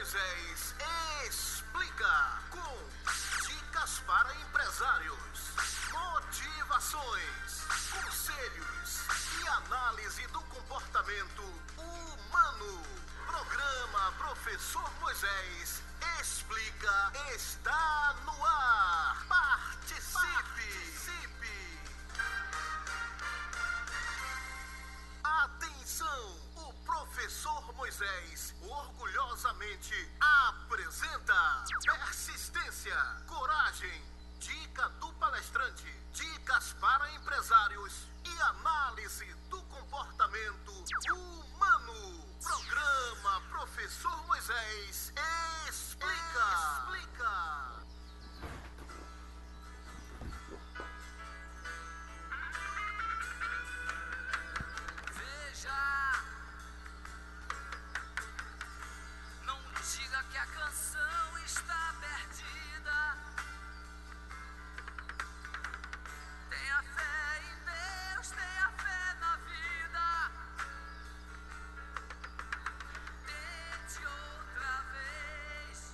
Moisés explica com dicas para empresários, motivações, conselhos e análise do comportamento humano. Programa Professor Moisés explica está no ar. Participe! Atenção! O Professor Moisés orgulhosamente apresenta persistência, coragem, dica do palestrante, dicas para empresários e análise do comportamento humano. Programa Professor Moisés explica. Não diga que a canção está perdida. Tenha fé em Deus, tenha fé na vida. Tente outra vez.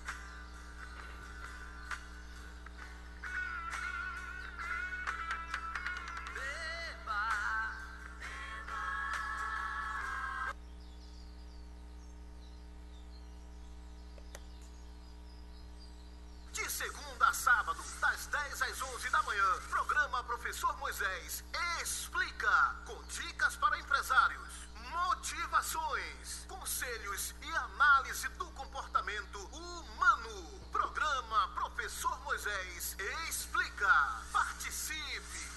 Beba. De segunda a sábado, das 10 às 11 da manhã, programa Professor Moisés explica com dicas para empresários, motivações, conselhos e análise do comportamento humano. Programa Professor Moisés explica. Participe!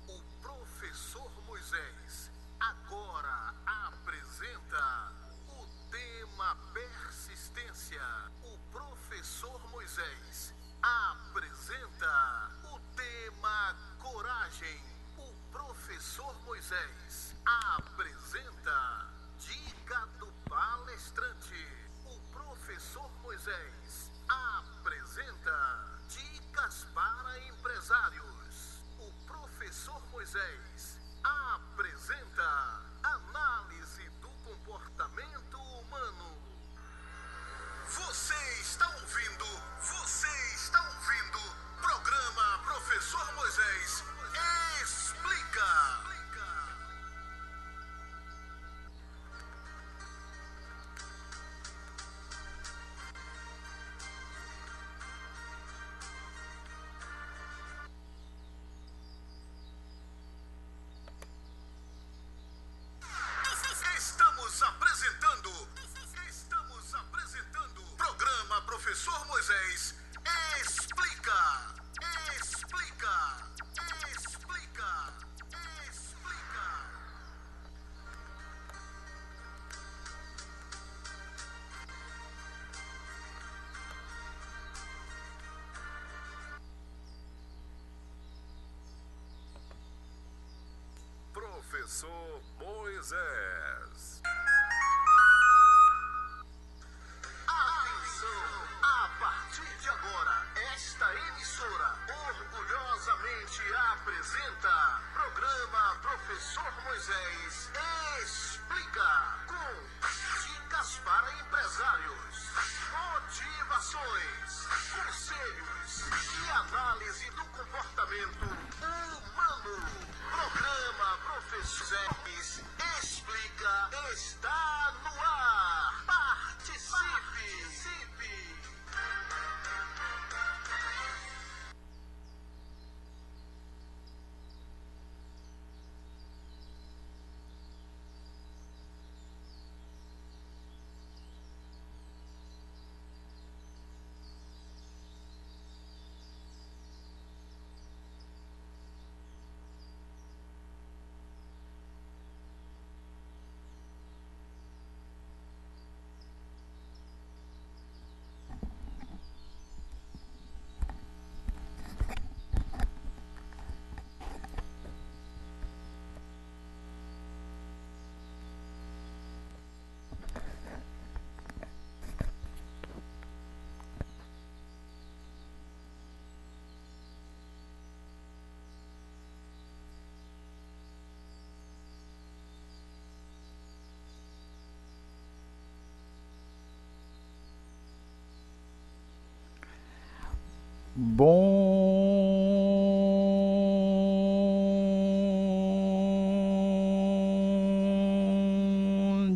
O Professor Moisés agora apresenta o tema persistência. O Professor Moisés apresenta o tema coragem. O Professor Moisés apresenta dica do palestrante. O Professor Moisés apresenta dicas para empresários. O Professor Moisés apresenta análise do comportamento humano. Você está ouvindo programa Professor Moisés explica. Estamos apresentando programa Professor Moisés explica. Professor Moisés. Atenção! A partir de agora, esta emissora orgulhosamente apresenta programa Professor Moisés explica com dicas para empresários, motivações, conselhos e análise do comportamento humano. Programa Professor Moisés explica está no ar. Participe! Bom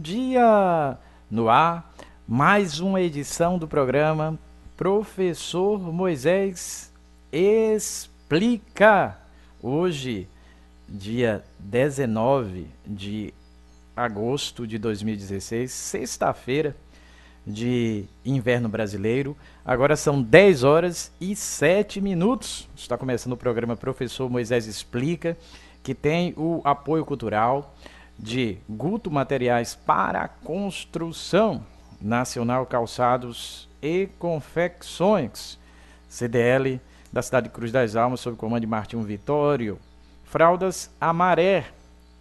dia! No ar, mais uma edição do programa Professor Moisés Explica. Hoje, dia 19 de agosto de 2016, sexta-feira de inverno brasileiro. Agora são 10 horas e 7 minutos. Está começando o programa Professor Moisés Explica, que tem o apoio cultural de Guto Materiais para Construção, Nacional Calçados e Confecções, CDL da cidade de Cruz das Almas, sob comando de Martinho Vitório. Fraldas Amaré,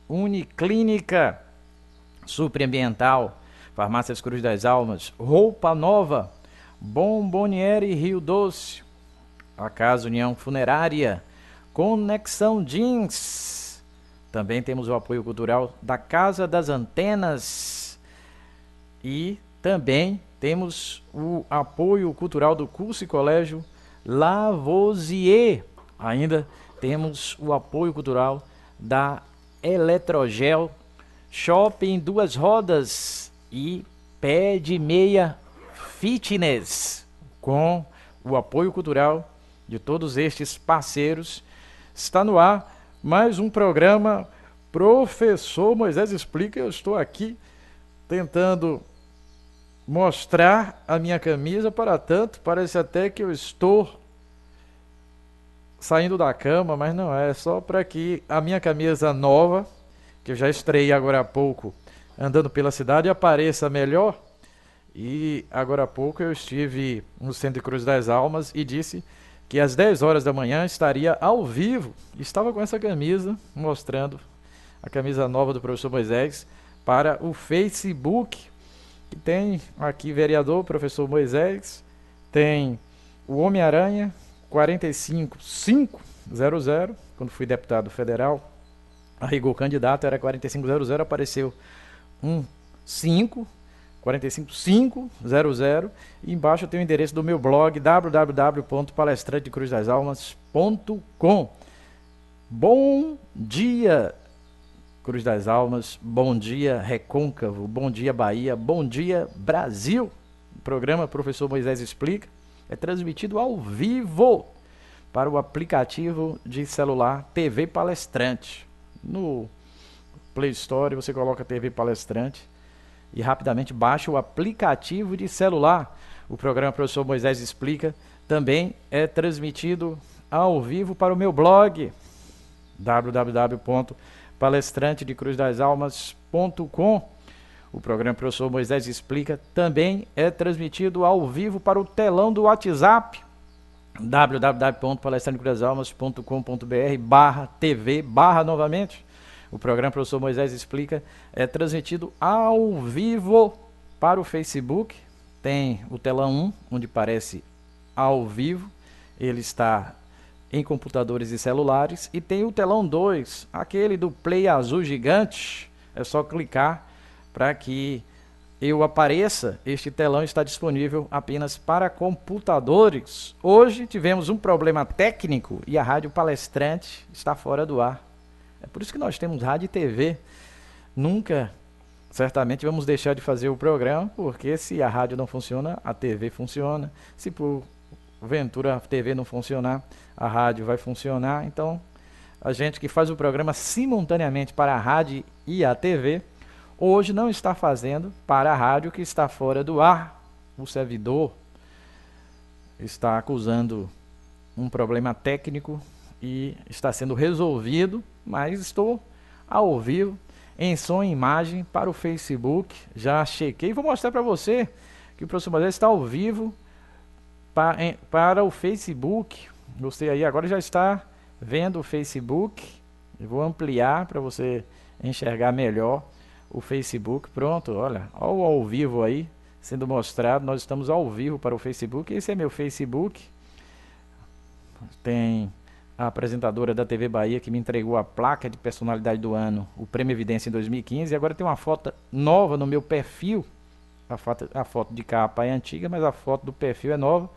Uniclínica, Supriambiental, Farmácias Cruz das Almas, Roupa Nova, Bomboniere Rio Doce, a Casa União Funerária, Conexão Jeans. Também temos o apoio cultural da Casa das Antenas e também temos o apoio cultural do curso e colégio Lavoisier. Ainda temos o apoio cultural da Eletrogel, Shopping Duas Rodas e Pé de Meia Fitness. Com o apoio cultural de todos estes parceiros, está no ar mais um programa Professor Moisés Explica. Eu estou aqui tentando mostrar a minha camisa, para tanto, parece até que eu estou saindo da cama, mas não é, só para que a minha camisa nova, que eu já estreiei agora há pouco, andando pela cidade, apareça melhor. E agora há pouco eu estive no Centro de Cruz das Almas e disse que às 10 horas da manhã estaria ao vivo. Estava com essa camisa, mostrando a camisa nova do professor Moisés para o Facebook, que tem aqui vereador, professor Moisés, tem o Homem-Aranha 45500, quando fui deputado federal, a rigor candidato era 45500, apareceu 45500, e embaixo tem o endereço do meu blog www.palestrantecruzdasAlmas.com. Bom dia, Cruz das Almas, bom dia Recôncavo, bom dia Bahia, bom dia Brasil. O programa Professor Moisés Explica é transmitido ao vivo para o aplicativo de celular TV Palestrante. No Play Store você coloca TV Palestrante e rapidamente baixa o aplicativo de celular. O programa Professor Moisés Explica também é transmitido ao vivo para o meu blog www.palestrantedecruzdasAlmas.com. O programa Professor Moisés Explica também é transmitido ao vivo para o telão do WhatsApp www.palestrantecruzdasAlmas.com.br/TV/ novamente. O programa Professor Moisés Explica é transmitido ao vivo para o Facebook. Tem o telão 1, onde aparece ao vivo. Ele está em computadores e celulares. E tem o telão 2, aquele do Play azul gigante. É só clicar para que eu apareça. Este telão está disponível apenas para computadores. Hoje tivemos um problema técnico e a Rádio Palestrante está fora do ar. É por isso que nós temos rádio e TV. Nunca, certamente, vamos deixar de fazer o programa, porque se a rádio não funciona, a TV funciona. Se porventura a TV não funcionar, a rádio vai funcionar. Então, a gente que faz o programa simultaneamente para a rádio e a TV, hoje não está fazendo para a rádio que está fora do ar. O servidor está acusando um problema técnico e está sendo resolvido, mas estou ao vivo, em som e imagem, para o Facebook. Já chequei, vou mostrar para você que o professor Moisés está ao vivo para o Facebook. Você aí agora já está vendo o Facebook. Eu vou ampliar para você enxergar melhor o Facebook. Pronto, olha o ao vivo aí sendo mostrado. Nós estamos ao vivo para o Facebook. Esse é meu Facebook. Tem a apresentadora da TV Bahia que me entregou a placa de personalidade do ano, o Prêmio Evidência em 2015. E agora tem uma foto nova no meu perfil. A foto de capa é antiga, mas a foto do perfil é nova.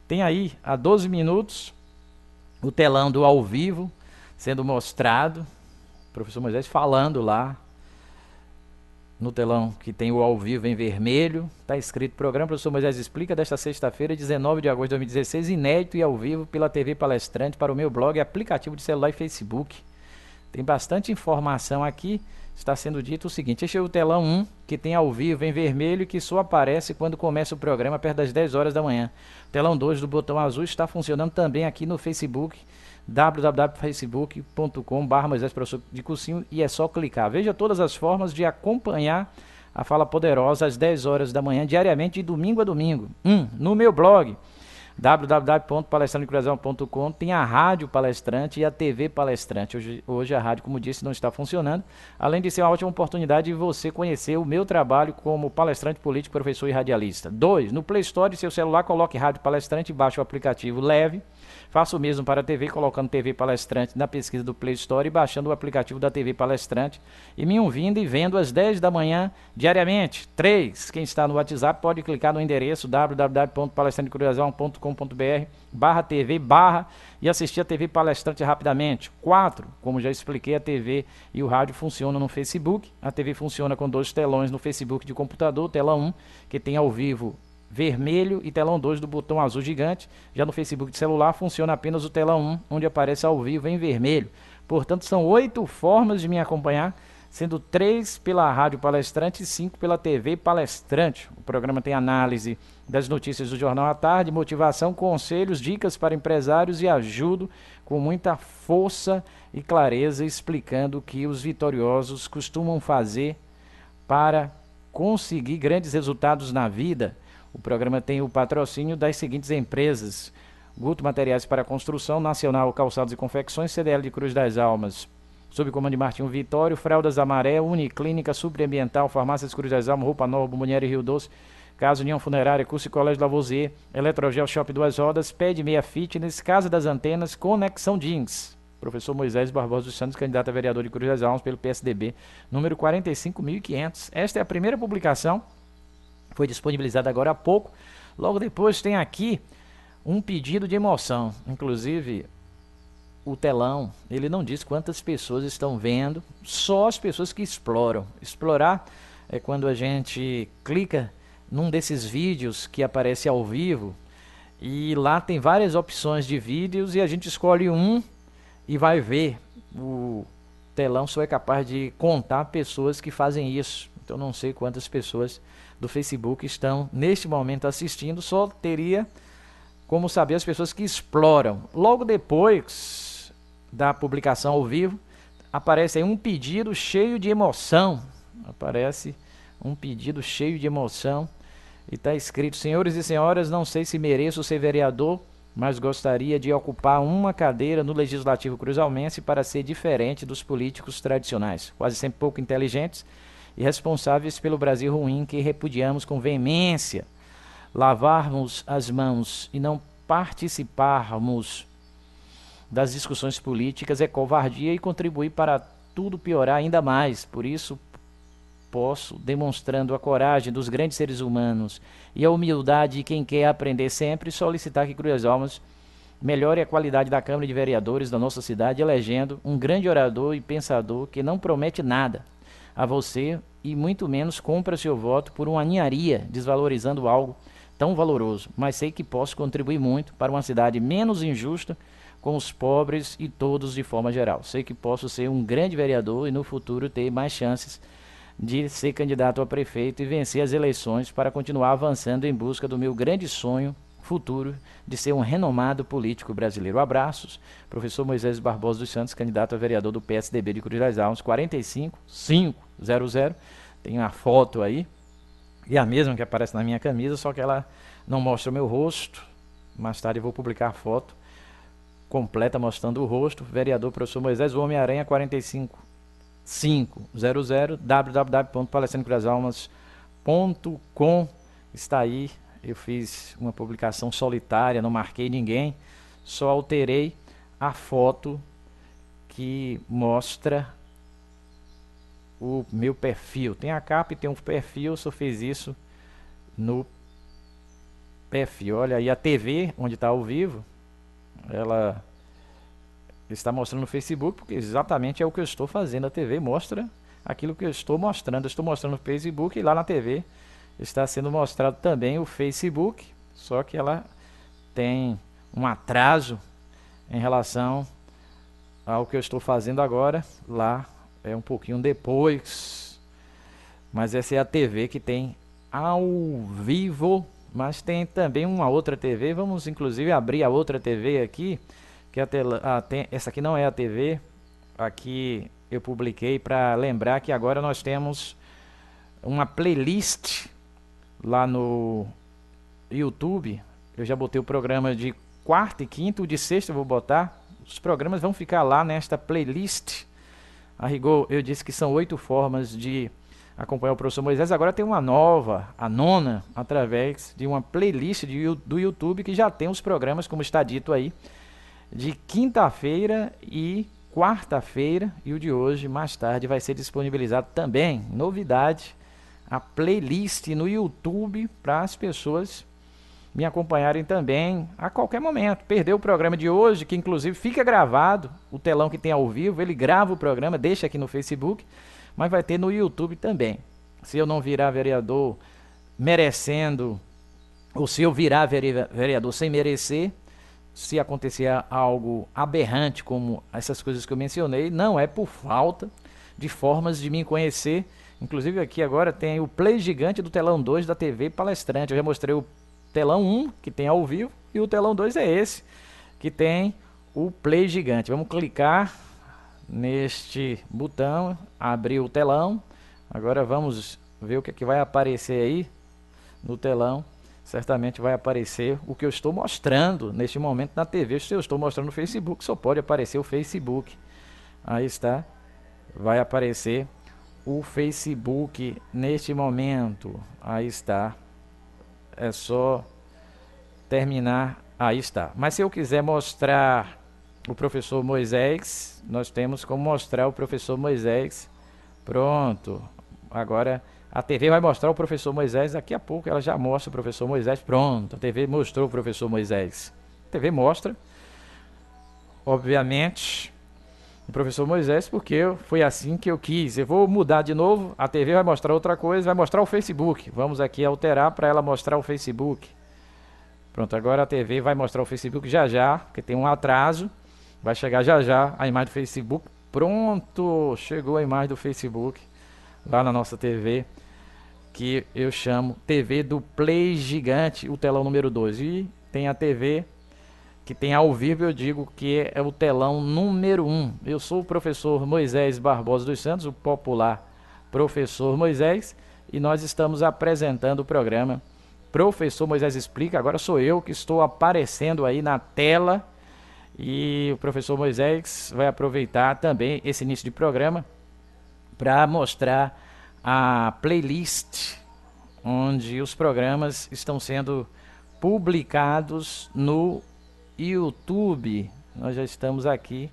Tem aí há 12 minutos o telão do ao vivo sendo mostrado, o professor Moisés falando lá no telão que tem o ao vivo em vermelho, está escrito programa Professor Moisés Explica, desta sexta-feira, 19 de agosto de 2016, inédito e ao vivo pela TV Palestrante para o meu blog, aplicativo de celular e Facebook. Tem bastante informação aqui. Está sendo dito o seguinte: este é o telão 1, que tem ao vivo em vermelho e que só aparece quando começa o programa, perto das 10 horas da manhã. O telão 2 do botão azul está funcionando também aqui no Facebook, www.facebook.com/Moisés Professor de Cursinho, e é só clicar. Veja todas as formas de acompanhar a Fala Poderosa às 10 horas da manhã, diariamente, de domingo a domingo. No meu blog, www.palestrantecruzeirão.com, tem a Rádio Palestrante e a TV Palestrante. Hoje a rádio, como disse, não está funcionando, além de ser uma ótima oportunidade de você conhecer o meu trabalho como palestrante político, professor e radialista. 2. No Play Store de seu celular, coloque Rádio Palestrante e baixe o aplicativo leve. Faça o mesmo para a TV, colocando TV Palestrante na pesquisa do Play Store e baixando o aplicativo da TV Palestrante e me ouvindo e vendo às 10 da manhã diariamente. 3. Quem está no WhatsApp pode clicar no endereço www.palestrantecruzeirão.com.br/TV/ e assistir a TV Palestrante rapidamente. 4. Como já expliquei, a TV e o rádio funcionam no Facebook. A TV funciona com 2 telões no Facebook de computador, tela 1, que tem ao vivo vermelho, e telão 2 do botão azul gigante. Já no Facebook de celular funciona apenas o telão 1, onde aparece ao vivo em vermelho. Portanto, são 8 formas de me acompanhar, sendo 3 pela Rádio Palestrante e 5 pela TV Palestrante. O programa tem análise das notícias do Jornal à Tarde, motivação, conselhos, dicas para empresários e ajudo com muita força e clareza, explicando o que os vitoriosos costumam fazer para conseguir grandes resultados na vida. O programa tem o patrocínio das seguintes empresas: Guto Materiais para Construção, Nacional Calçados e Confecções, CDL de Cruz das Almas, sob comando de Martinho Vitório, Fraldas Amaré, Uniclínica, Supriambiental, Farmácias Cruz das Almas, Roupa Nova, Mulher e Rio Doce, Casa União Funerária, Curso e Colégio Lavoisier, Eletrogel Shop Duas Rodas, Pé de Meia Fitness, Casa das Antenas, Conexão Jeans. Professor Moisés Barbosa dos Santos, candidato a vereador de Cruz das Almas pelo PSDB, número 45.500. Esta é a primeira publicação, foi disponibilizada agora há pouco. Logo depois tem aqui um pedido de emoção. Inclusive, o telão, ele não diz quantas pessoas estão vendo, só as pessoas que exploram. Explorar é quando a gente clica num desses vídeos que aparece ao vivo, e lá tem várias opções de vídeos e a gente escolhe um e vai ver. O telão só é capaz de contar pessoas que fazem isso. Então não sei quantas pessoas do Facebook estão neste momento assistindo, só teria como saber as pessoas que exploram. Logo depois da publicação ao vivo, aparece aí um pedido cheio de emoção. Aparece um pedido cheio de emoção e está escrito: senhores e senhoras, não sei se mereço ser vereador, mas gostaria de ocupar uma cadeira no Legislativo cruzalmense para ser diferente dos políticos tradicionais, quase sempre pouco inteligentes e responsáveis pelo Brasil ruim que repudiamos com veemência. Lavarmos as mãos e não participarmos das discussões políticas é covardia e contribuir para tudo piorar ainda mais. Por isso, posso, demonstrando a coragem dos grandes seres humanos e a humildade de quem quer aprender sempre, solicitar que Cruz das Almas melhore a qualidade da Câmara de Vereadores da nossa cidade, elegendo um grande orador e pensador que não promete nada a você e muito menos compra seu voto por uma ninharia, desvalorizando algo tão valoroso. Mas sei que posso contribuir muito para uma cidade menos injusta com os pobres e todos de forma geral. Sei que posso ser um grande vereador e no futuro ter mais chances de ser candidato a prefeito e vencer as eleições para continuar avançando em busca do meu grande sonho futuro de ser um renomado político brasileiro. Abraços, professor Moisés Barbosa dos Santos, candidato a vereador do PSDB de Cruz das Almas, 45500. Tem uma foto aí, e a mesma que aparece na minha camisa, só que ela não mostra o meu rosto. Mais tarde eu vou publicar a foto completa mostrando o rosto. Vereador professor Moisés, o Homem-Aranha 45500, www.palestrantecruzeirão.com. Está aí. Eu fiz uma publicação solitária, não marquei ninguém, só alterei a foto que mostra o meu perfil. Tem a capa e tem um perfil, só fiz isso no PF. Olha aí a TV, onde está ao vivo, ela está mostrando no Facebook, porque exatamente é o que eu estou fazendo. A TV mostra aquilo que eu estou mostrando. Eu estou mostrando no Facebook e lá na TV está sendo mostrado também o Facebook, só que ela tem um atraso em relação ao que eu estou fazendo agora. Lá é um pouquinho depois, mas essa é a TV que tem ao vivo, mas tem também uma outra TV. Vamos inclusive abrir a outra TV aqui, que essa aqui não é a TV. Aqui eu publiquei para lembrar que agora nós temos uma playlist lá no YouTube. Eu já botei o programa de quarta e quinta, o de sexta eu vou botar. Os programas vão ficar lá nesta playlist. A rigor, eu disse que são 8 formas de acompanhar o professor Moisés. Agora tem uma nova, a 9ª, através de uma playlist do YouTube, que já tem os programas, como está dito aí, de quinta-feira e quarta-feira, e o de hoje, mais tarde, vai ser disponibilizado também. Novidade, a playlist no YouTube para as pessoas me acompanharem também a qualquer momento. Perdeu o programa de hoje, que inclusive fica gravado, o telão que tem ao vivo, ele grava o programa, deixa aqui no Facebook, mas vai ter no YouTube também. Se eu não virar vereador merecendo, ou se eu virar vereador sem merecer, se acontecer algo aberrante como essas coisas que eu mencionei, não é por falta de formas de me conhecer. Inclusive aqui agora tem o play gigante do telão 2 da TV Palestrante. Eu já mostrei o telão 1, que tem ao vivo, e o telão 2 é esse, que tem o play gigante. Vamos clicar neste botão, abrir o telão. Agora vamos ver o que é que vai aparecer aí no telão. Certamente vai aparecer o que eu estou mostrando neste momento na TV. Se eu estou mostrando no Facebook, só pode aparecer o Facebook. Aí está, vai aparecer o Facebook neste momento. Aí está, é só terminar. Aí está. Mas se eu quiser mostrar o professor Moisés, nós temos como mostrar o professor Moisés. Pronto, agora a TV vai mostrar o professor Moisés. Daqui a pouco ela já mostra o professor Moisés. Pronto, a TV mostrou o professor Moisés. A TV mostra, obviamente, o professor Moisés, porque foi assim que eu quis. Eu vou mudar de novo, a TV vai mostrar outra coisa, vai mostrar o Facebook. Vamos aqui alterar para ela mostrar o Facebook. Pronto, agora a TV vai mostrar o Facebook já já, porque tem um atraso. Vai chegar já já a imagem do Facebook. Pronto, chegou a imagem do Facebook lá na nossa TV, que eu chamo TV do Play Gigante, o telão número 2. E tem a TV que tem ao vivo, eu digo que é o telão número 1. Eu sou o professor Moisés Barbosa dos Santos, o popular professor Moisés, e nós estamos apresentando o programa Professor Moisés Explica. Agora sou eu que estou aparecendo aí na tela, e o professor Moisés vai aproveitar também esse início de programa para mostrar a playlist onde os programas estão sendo publicados no YouTube. Nós já estamos aqui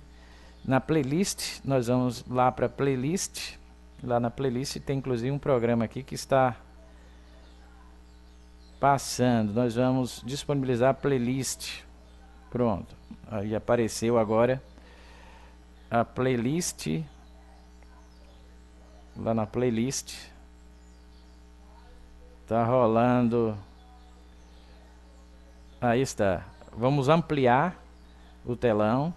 na playlist, nós vamos lá para a playlist. Lá na playlist tem inclusive um programa aqui que está passando. Nós vamos disponibilizar a playlist. Pronto, aí apareceu agora a playlist. Lá na playlist tá rolando. Aí está. Vamos ampliar o telão.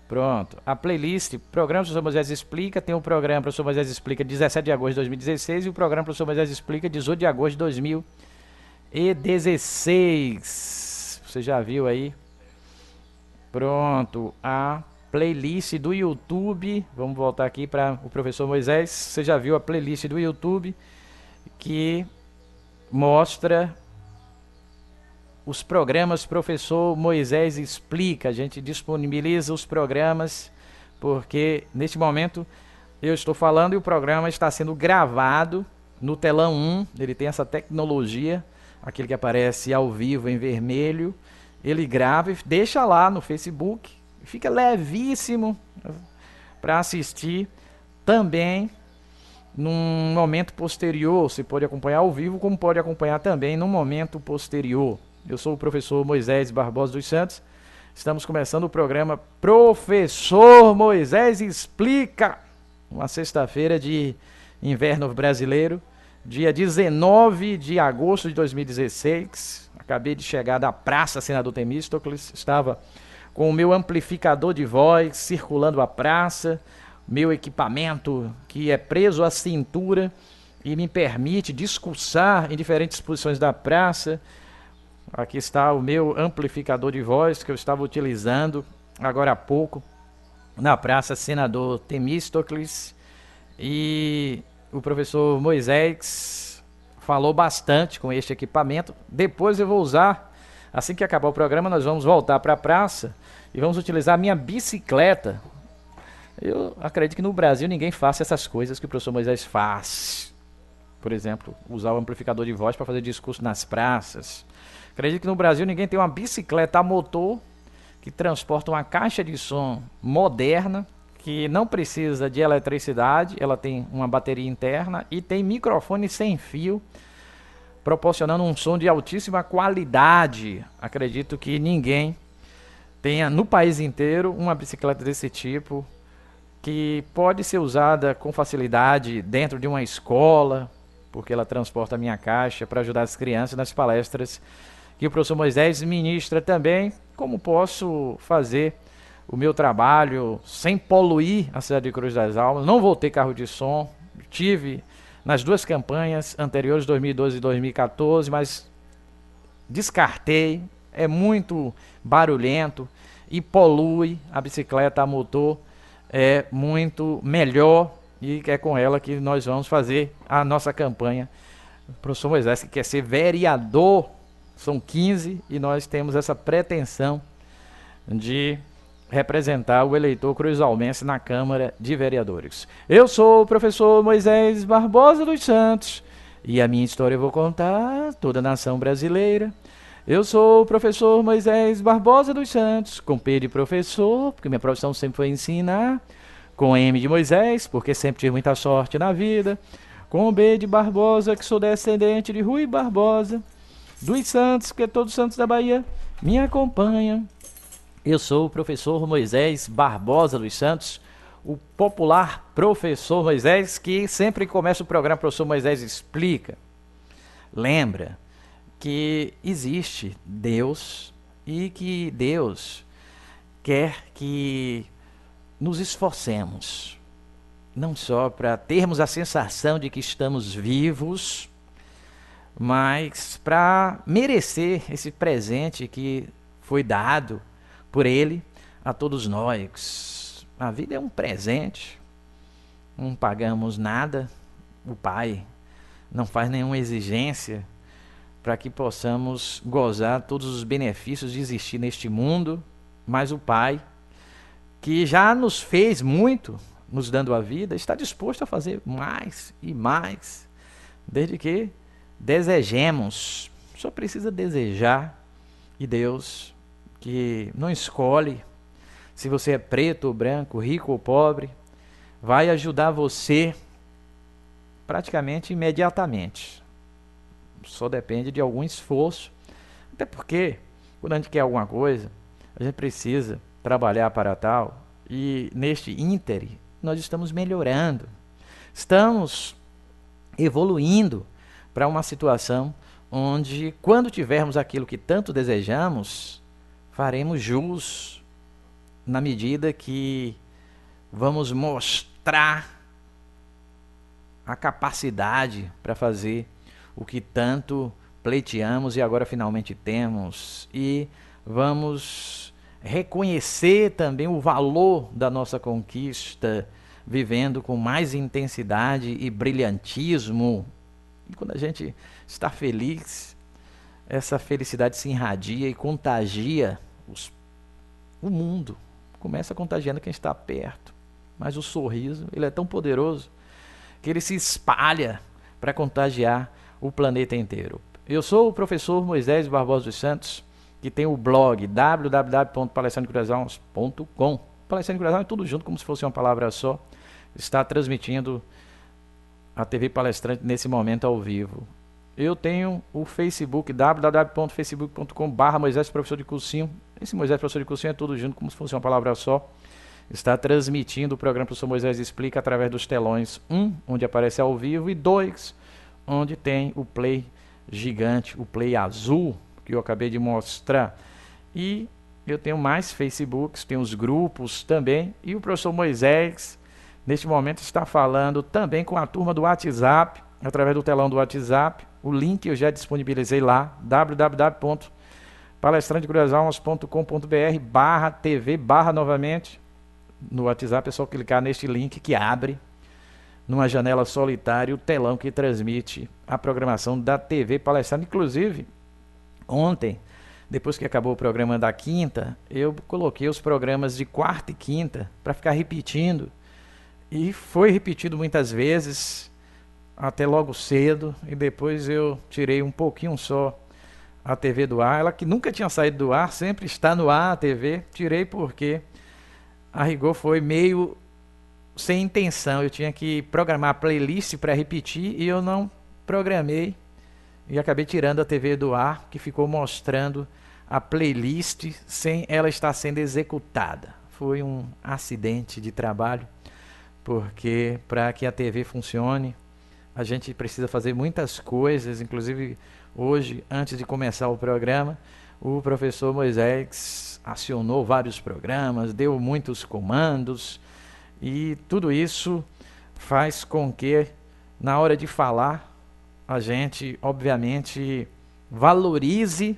Pronto. A playlist, programa Professor Moisés Explica, tem o programa Professor Moisés Explica 17 de agosto de 2016 e o programa Professor Moisés Explica 18 de agosto de 2016. Você já viu aí? Pronto. A playlist do YouTube. Vamos voltar aqui para o professor Moisés. Você já viu a playlist do YouTube que mostra os programas Professor Moisés Explica. A gente disponibiliza os programas porque neste momento eu estou falando e o programa está sendo gravado no telão 1. Ele tem essa tecnologia, aquele que aparece ao vivo em vermelho. Ele grava e deixa lá no Facebook. Fica levíssimo para assistir também num momento posterior. Você pode acompanhar ao vivo, como pode acompanhar também no momento posterior. Eu sou o professor Moisés Barbosa dos Santos. Estamos começando o programa Professor Moisés Explica. Uma sexta-feira de inverno brasileiro, dia 19 de agosto de 2016. Acabei de chegar da Praça Senador Temístocles. Estava com o meu amplificador de voz circulando a praça, meu equipamento que é preso à cintura e me permite discursar em diferentes posições da praça. Aqui está o meu amplificador de voz que eu estava utilizando agora há pouco na Praça Senador Temístocles. E o professor Moisés falou bastante com este equipamento. Depois eu vou usar, assim que acabar o programa, nós vamos voltar para a praça e vamos utilizar a minha bicicleta. Eu acredito que no Brasil ninguém faça essas coisas que o professor Moisés faz. Por exemplo, usar o amplificador de voz para fazer discurso nas praças. Acredito que no Brasil ninguém tem uma bicicleta a motor que transporta uma caixa de som moderna, que não precisa de eletricidade, ela tem uma bateria interna e tem microfone sem fio, proporcionando um som de altíssima qualidade. Acredito que ninguém tenha no país inteiro uma bicicleta desse tipo, que pode ser usada com facilidade dentro de uma escola, porque ela transporta a minha caixa para ajudar as crianças nas palestras que o professor Moisés ministra também. Como posso fazer o meu trabalho sem poluir a cidade de Cruz das Almas? Não vou ter carro de som, tive nas duas campanhas anteriores, 2012 e 2014, mas descartei, é muito barulhento e polui. A bicicleta a motor é muito melhor e é com ela que nós vamos fazer a nossa campanha. O professor Moisés que quer ser vereador, são 15 e nós temos essa pretensão de representar o eleitor cruzalmense na Câmara de Vereadores. Eu sou o professor Moisés Barbosa dos Santos e a minha história eu vou contar toda a nação brasileira. Eu sou o professor Moisés Barbosa dos Santos, com P de professor, porque minha profissão sempre foi ensinar, com M de Moisés, porque sempre tive muita sorte na vida, com B de Barbosa, que sou descendente de Rui Barbosa, dos Santos, que todos os santos da Bahia me acompanham. Eu sou o professor Moisés Barbosa dos Santos, o popular professor Moisés, que sempre começa o programa Professor Moisés Explica. Lembra que existe Deus e que Deus quer que nos esforcemos, não só para termos a sensação de que estamos vivos, mas para merecer esse presente que foi dado por Ele a todos nós. A vida é um presente, não pagamos nada, o Pai não faz nenhuma exigência para que possamos gozar todos os benefícios de existir neste mundo, mas o Pai, que já nos fez muito, nos dando a vida, está disposto a fazer mais e mais, desde que desejemos. Só precisa desejar. E Deus, que não escolhe se você é preto ou branco, rico ou pobre, vai ajudar você praticamente imediatamente. Só depende de algum esforço. Até porque, quando a gente quer alguma coisa, a gente precisa trabalhar para tal. E neste íntere, nós estamos melhorando. Estamos evoluindo para uma situação onde, quando tivermos aquilo que tanto desejamos, faremos jus na medida que vamos mostrar a capacidade para fazer o que tanto pleiteamos e agora finalmente temos, e vamos reconhecer também o valor da nossa conquista, vivendo com mais intensidade e brilhantismo. E quando a gente está feliz, essa felicidade se irradia e contagia o mundo. Começa contagiando quem está perto. Mas o sorriso, ele é tão poderoso que ele se espalha para contagiar o planeta inteiro. Eu sou o professor Moisés Barbosa dos Santos, que tem o blog www.palestrandocorações.com. Palestrante de Coração é tudo junto, como se fosse uma palavra só. Está transmitindo a TV Palestrante nesse momento ao vivo. eu tenho o Facebook, www.facebook.com/Moisés Professor de Cursinho. Esse Moisés Professor de Cursinho é tudo junto, como se fosse uma palavra só. Está transmitindo o programa Professor Moisés Explica através dos telões 1, onde aparece ao vivo, e 2, onde tem o play gigante, o play azul, que eu acabei de mostrar. E eu tenho mais Facebooks, tenho os grupos também, e o professor Moisés, neste momento, está falando também com a turma do WhatsApp, através do telão do WhatsApp. O link eu já disponibilizei lá, www.palestrantecruzasalmas.com.br/tv/novamente. No WhatsApp é só clicar neste link que abre, numa janela solitária, o telão que transmite a programação da TV Palestrante. Inclusive, ontem, depois que acabou o programa da quinta, eu coloquei os programas de quarta e quinta para ficar repetindo. E foi repetido muitas vezes, até logo cedo, e depois eu tirei um pouquinho só a TV do ar. Ela que nunca tinha saído do ar, sempre está no ar a TV. Tirei porque a rigor foi meio sem intenção. Eu tinha que programar a playlist para repetir e eu não programei. E acabei tirando a TV do ar, que ficou mostrando a playlist sem ela estar sendo executada. Foi um acidente de trabalho, porque para que a TV funcione, a gente precisa fazer muitas coisas. Inclusive, hoje, antes de começar o programa, o professor Moisés acionou vários programas, deu muitos comandos, e tudo isso faz com que, na hora de falar, a gente, obviamente, valorize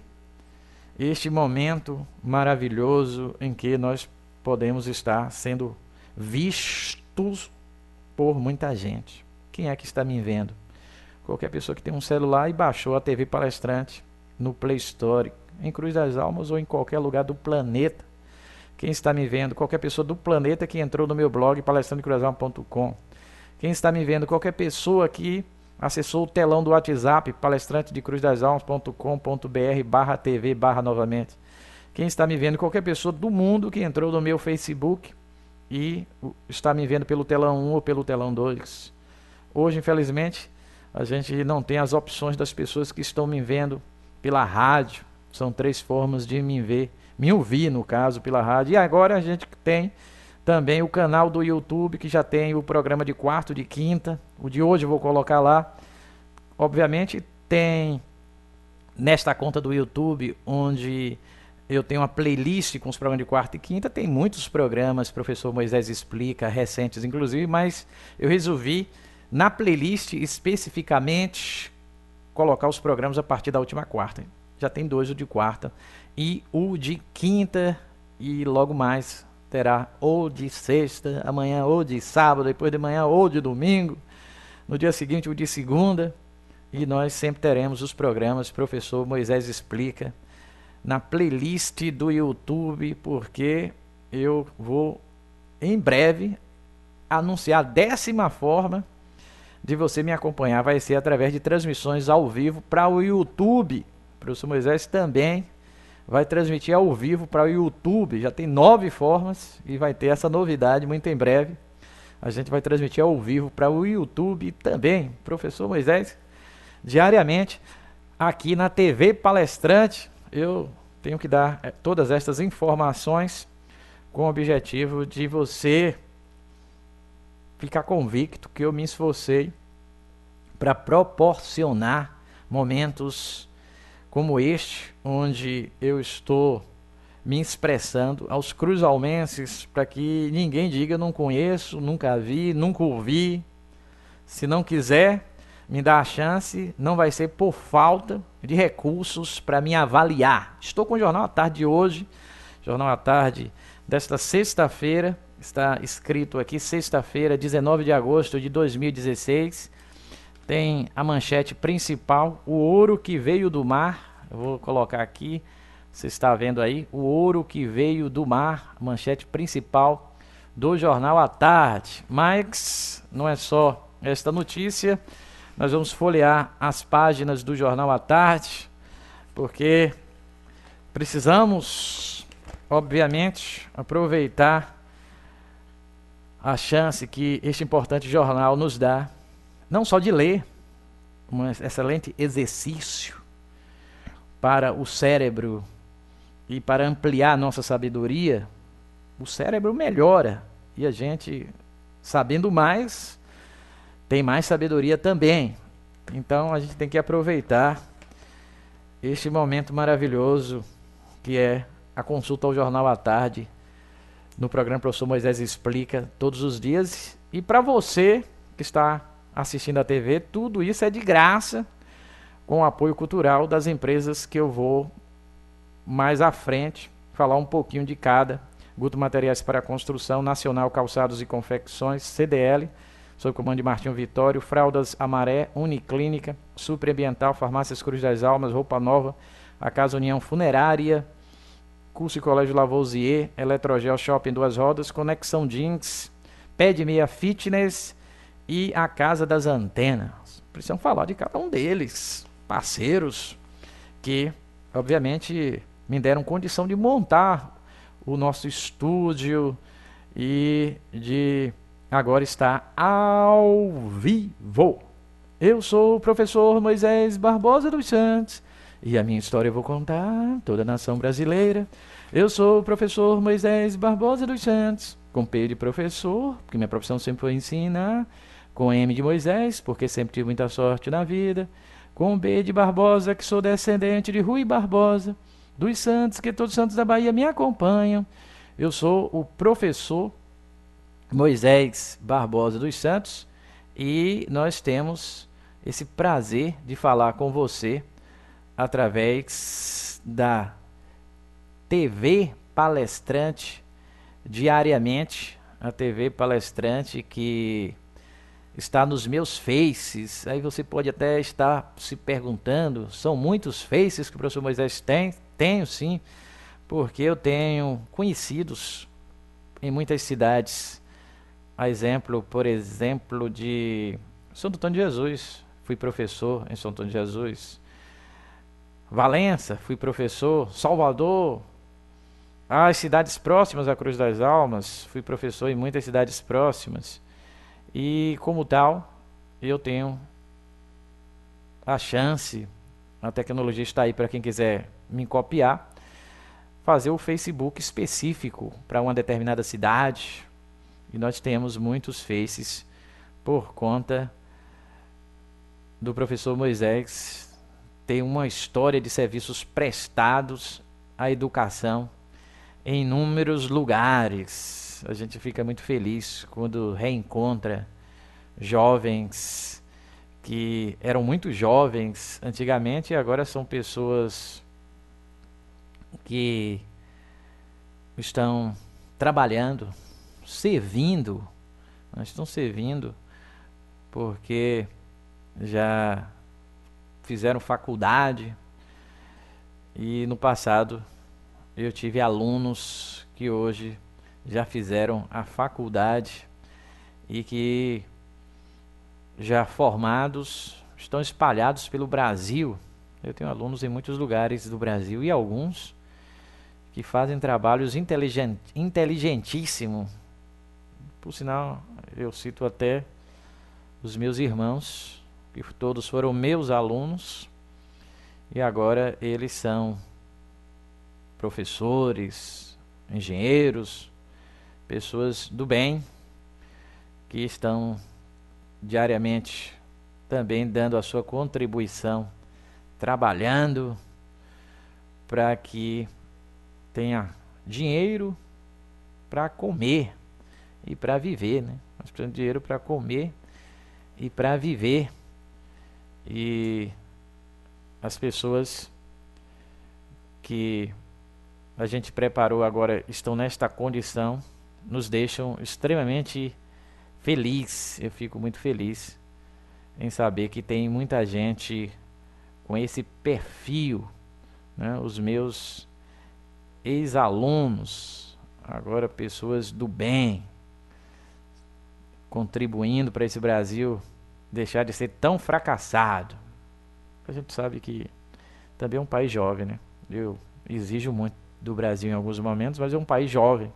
este momento maravilhoso em que nós podemos estar sendo vistos por muita gente. Quem é que está me vendo? Qualquer pessoa que tem um celular e baixou a TV Palestrante no Play Store, em Cruz das Almas ou em qualquer lugar do planeta. Quem está me vendo? Qualquer pessoa do planeta que entrou no meu blog palestrantecruzasalmas.com. Quem está me vendo? Qualquer pessoa que acessou o telão do WhatsApp palestrantecruzasalmas.com.br/tv/novamente. Quem está me vendo? Qualquer pessoa do mundo que entrou no meu Facebook e está me vendo pelo telão 1 ou pelo telão 2. Hoje, infelizmente, a gente não tem as opções das pessoas que estão me vendo pela rádio. São 3 formas de me ouvir, no caso, pela rádio. E agora a gente tem também o canal do YouTube, que já tem o programa de quarta, de quinta. O de hoje eu vou colocar lá. Obviamente tem nesta conta do YouTube, onde eu tenho uma playlist com os programas de quarta e quinta. Tem muitos programas, Professor Moisés Explica, recentes inclusive, mas eu resolvi, na playlist especificamente, colocar os programas a partir da última quarta. Já tem 2, o de quarta e o de quinta, e logo mais terá ou de sexta, amanhã ou de sábado, depois de manhã ou de domingo, no dia seguinte o de segunda, e nós sempre teremos os programas Professor Moisés Explica na playlist do YouTube, porque eu vou em breve anunciar a 10ª forma de você me acompanhar. Vai ser através de transmissões ao vivo para o YouTube. O professor Moisés também vai transmitir ao vivo para o YouTube. Já tem 9 formas e vai ter essa novidade muito em breve. A gente vai transmitir ao vivo para o YouTube também. Professor Moisés, diariamente, aqui na TV Palestrante, eu tenho que dar todas estas informações com o objetivo de você ficar convicto que eu me esforcei para proporcionar momentos como este, onde eu estou me expressando aos cruzalmenses, para que ninguém diga não conheço, nunca vi, nunca ouvi. Se não quiser me dar a chance, não vai ser por falta de recursos para me avaliar. Estou com o Jornal à Tarde de hoje, Jornal à Tarde desta sexta-feira, está escrito aqui, sexta-feira, 19 de agosto de 2016, tem a manchete principal, o ouro que veio do mar. Eu vou colocar aqui, você está vendo aí, o ouro que veio do mar, manchete principal do Jornal à Tarde. Mas não é só esta notícia, nós vamos folhear as páginas do Jornal à Tarde, porque precisamos, obviamente, aproveitar a chance que este importante jornal nos dá, não só de ler, um excelente exercício para o cérebro e para ampliar nossa sabedoria. O cérebro melhora e a gente, sabendo mais, tem mais sabedoria também. Então a gente tem que aproveitar este momento maravilhoso que é a consulta ao Jornal à Tarde no programa Professor Moisés Explica todos os dias. E para você que está assistindo a TV, tudo isso é de graça, com o apoio cultural das empresas que eu vou mais à frente falar um pouquinho de cada. Guto Materiais para Construção, Nacional Calçados e Confecções, CDL, sob comando de Martinho Vitório, Fraldas Amaré, Uniclínica, Supreambiental, Farmácias Cruz das Almas, Roupa Nova, a Casa União Funerária, Curso e Colégio Lavoisier, Eletrogel Shopping Duas Rodas, Conexão Jeans, Pé de Meia Fitness e a Casa das Antenas. Precisamos falar de cada um deles, parceiros que, obviamente, me deram condição de montar o nosso estúdio e de agora estar ao vivo. Eu sou o professor Moisés Barbosa dos Santos e a minha história eu vou contar toda a nação brasileira. Eu sou o professor Moisés Barbosa dos Santos, com P de professor, porque minha profissão sempre foi ensinar, com M de Moisés, porque sempre tive muita sorte na vida, com B de Barbosa, que sou descendente de Rui Barbosa, dos Santos, que todos os santos da Bahia me acompanham. Eu sou o professor Moisés Barbosa dos Santos e nós temos esse prazer de falar com você através da TV Palestrante diariamente, a TV Palestrante que está nos meus faces. Aí você pode até estar se perguntando, são muitos faces que o professor Moisés tem? Tenho sim, porque eu tenho conhecidos em muitas cidades. A exemplo, por exemplo, de Santo Antônio de Jesus, fui professor em Santo Antônio de Jesus. Valença, fui professor. Salvador, as cidades próximas à Cruz das Almas, fui professor em muitas cidades próximas. E como tal, eu tenho a chance, a tecnologia está aí para quem quiser me copiar, fazer o Facebook específico para uma determinada cidade. E nós temos muitos faces por conta do professor Moisés ter uma história de serviços prestados à educação em inúmeros lugares. A gente fica muito feliz quando reencontra jovens que eram muito jovens antigamente e agora são pessoas que estão trabalhando, servindo, estão servindo porque já fizeram faculdade. E no passado eu tive alunos que hoje já fizeram a faculdade e que já formados estão espalhados pelo Brasil. Eu tenho alunos em muitos lugares do Brasil e alguns que fazem trabalhos inteligentíssimos. Por sinal, eu cito até os meus irmãos, que todos foram meus alunos, e agora eles são professores, engenheiros, pessoas do bem, que estão diariamente também dando a sua contribuição, trabalhando para que tenha dinheiro para comer e para viver, né? Nós precisamos de dinheiro para comer e para viver. E as pessoas que a gente preparou agora estão nesta condição, nos deixam extremamente feliz. Eu fico muito feliz em saber que tem muita gente com esse perfil, né? Os meus ex-alunos, agora pessoas do bem, contribuindo para esse Brasil deixar de ser tão fracassado. A gente sabe que também é um país jovem, né? Eu exijo muito do Brasil em alguns momentos, mas é um país jovem,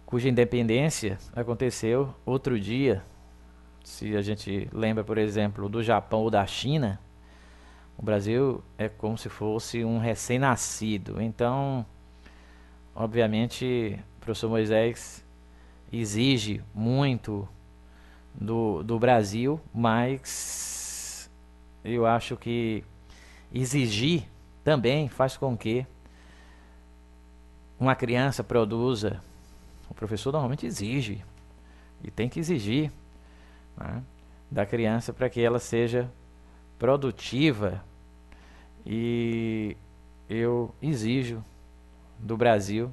cuja independência aconteceu outro dia, Se a gente lembra, por exemplo, do Japão ou da China, o Brasil é como se fosse um recém-nascido. Então, obviamente, o professor Moisés exige muito do Brasil, mas eu acho que exigir também faz com que uma criança produza. O professor normalmente exige, e tem que exigir, né, da criança para que ela seja produtiva. E eu exijo do Brasil,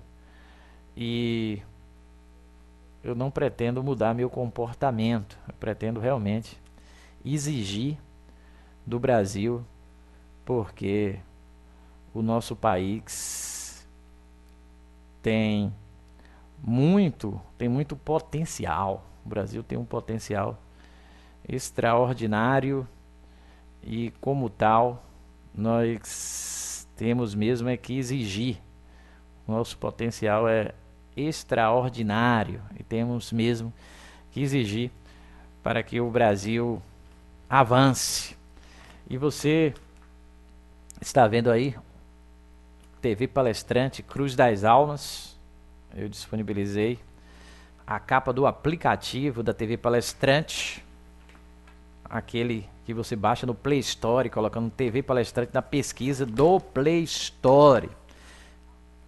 e eu não pretendo mudar meu comportamento. Eu pretendo realmente exigir do Brasil, porque o nosso país tem muito potencial. O Brasil tem um potencial extraordinário, e como tal, nós temos mesmo é que exigir. Nosso potencial é extraordinário e temos mesmo que exigir para que o Brasil avance. E você está vendo aí TV Palestrante Cruz das Almas. Eu disponibilizei a capa do aplicativo da TV Palestrante, aquele que você baixa no Play Store, colocando TV Palestrante na pesquisa do Play Store.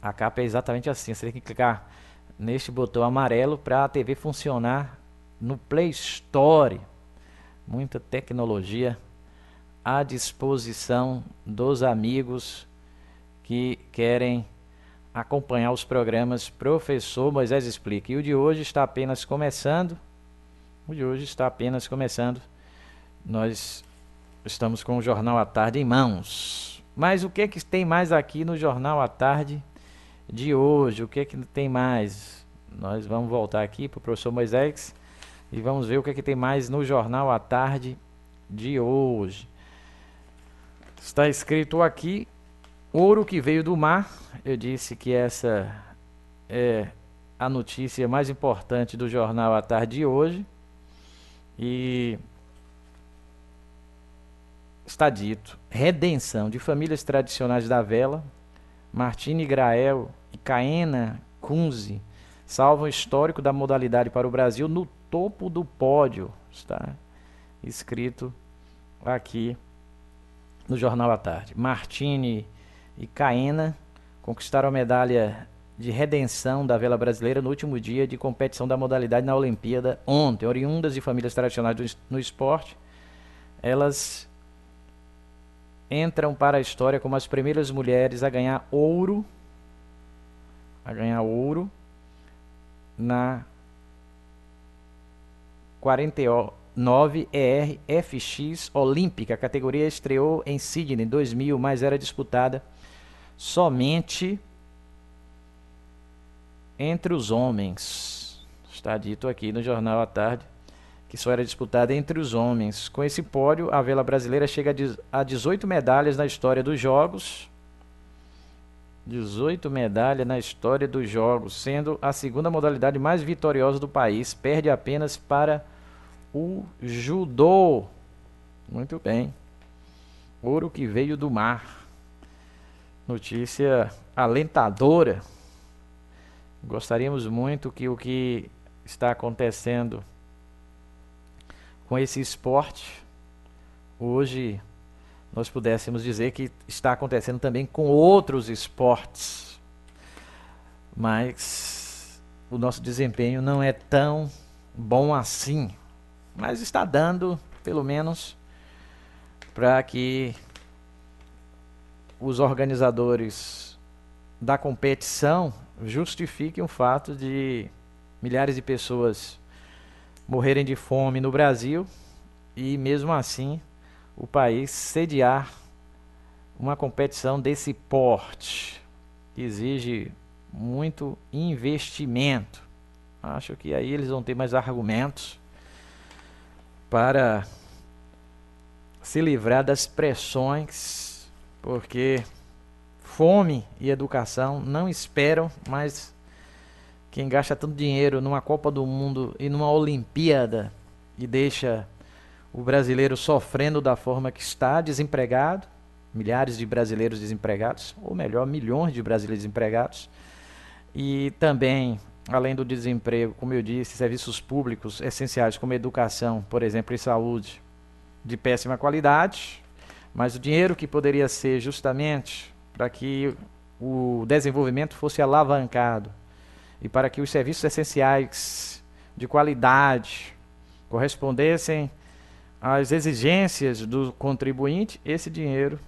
A capa é exatamente assim, você tem que clicar neste botão amarelo para a TV funcionar no Play Store. Muita tecnologia à disposição dos amigos que querem acompanhar os programas Professor Moisés Explica. E o de hoje está apenas começando. Nós estamos com o Jornal à Tarde em mãos. Mas o que é que tem mais aqui no Jornal à Tarde de hoje? O que é que tem mais? Nós vamos voltar aqui para o professor Moisés e vamos ver o que é que tem mais no Jornal à Tarde de hoje. Está escrito aqui: ouro que veio do mar. Eu disse que essa é a notícia mais importante do Jornal à Tarde de hoje. E está dito: redenção de famílias tradicionais da vela. Martini Grael e Caena Kunze salvam o histórico da modalidade para o Brasil no topo do pódio. Está escrito aqui no Jornal à Tarde. Martini e Caena conquistaram a medalha de redenção da vela brasileira no último dia de competição da modalidade na Olimpíada ontem. Oriundas de famílias tradicionais no esporte, elas entram para a história como as primeiras mulheres a ganhar ouro na 49 ERFX Olímpica. A categoria estreou em Sydney em 2000, mas era disputada somente entre os homens. Está dito aqui no Jornal à Tarde que só era disputada entre os homens. Com esse pódio, a vela brasileira chega a 18 medalhas na história dos Jogos. 18 medalhas na história dos Jogos, sendo a segunda modalidade mais vitoriosa do país. Perde apenas para o judô. Muito bem. Ouro que veio do mar. Notícia alentadora. Gostaríamos muito que o que está acontecendo com esse esporte hoje nós pudéssemos dizer que está acontecendo também com outros esportes, mas o nosso desempenho não é tão bom assim, mas está dando pelo menos para que os organizadores da competição justifiquem o fato de milhares de pessoas morrerem de fome no Brasil e mesmo assim o país sediar uma competição desse porte, que exige muito investimento. Acho que aí eles vão ter mais argumentos para se livrar das pressões, porque fome e educação não esperam, mas quem gasta tanto dinheiro numa Copa do Mundo e numa Olimpíada e deixa o brasileiro sofrendo da forma que está, desempregado, milhares de brasileiros desempregados, ou melhor, milhões de brasileiros desempregados, e também, além do desemprego, como eu disse, serviços públicos essenciais como educação, por exemplo, e saúde, de péssima qualidade, mas o dinheiro que poderia ser justamente para que o desenvolvimento fosse alavancado e para que os serviços essenciais de qualidade correspondessem às exigências do contribuinte, esse dinheiro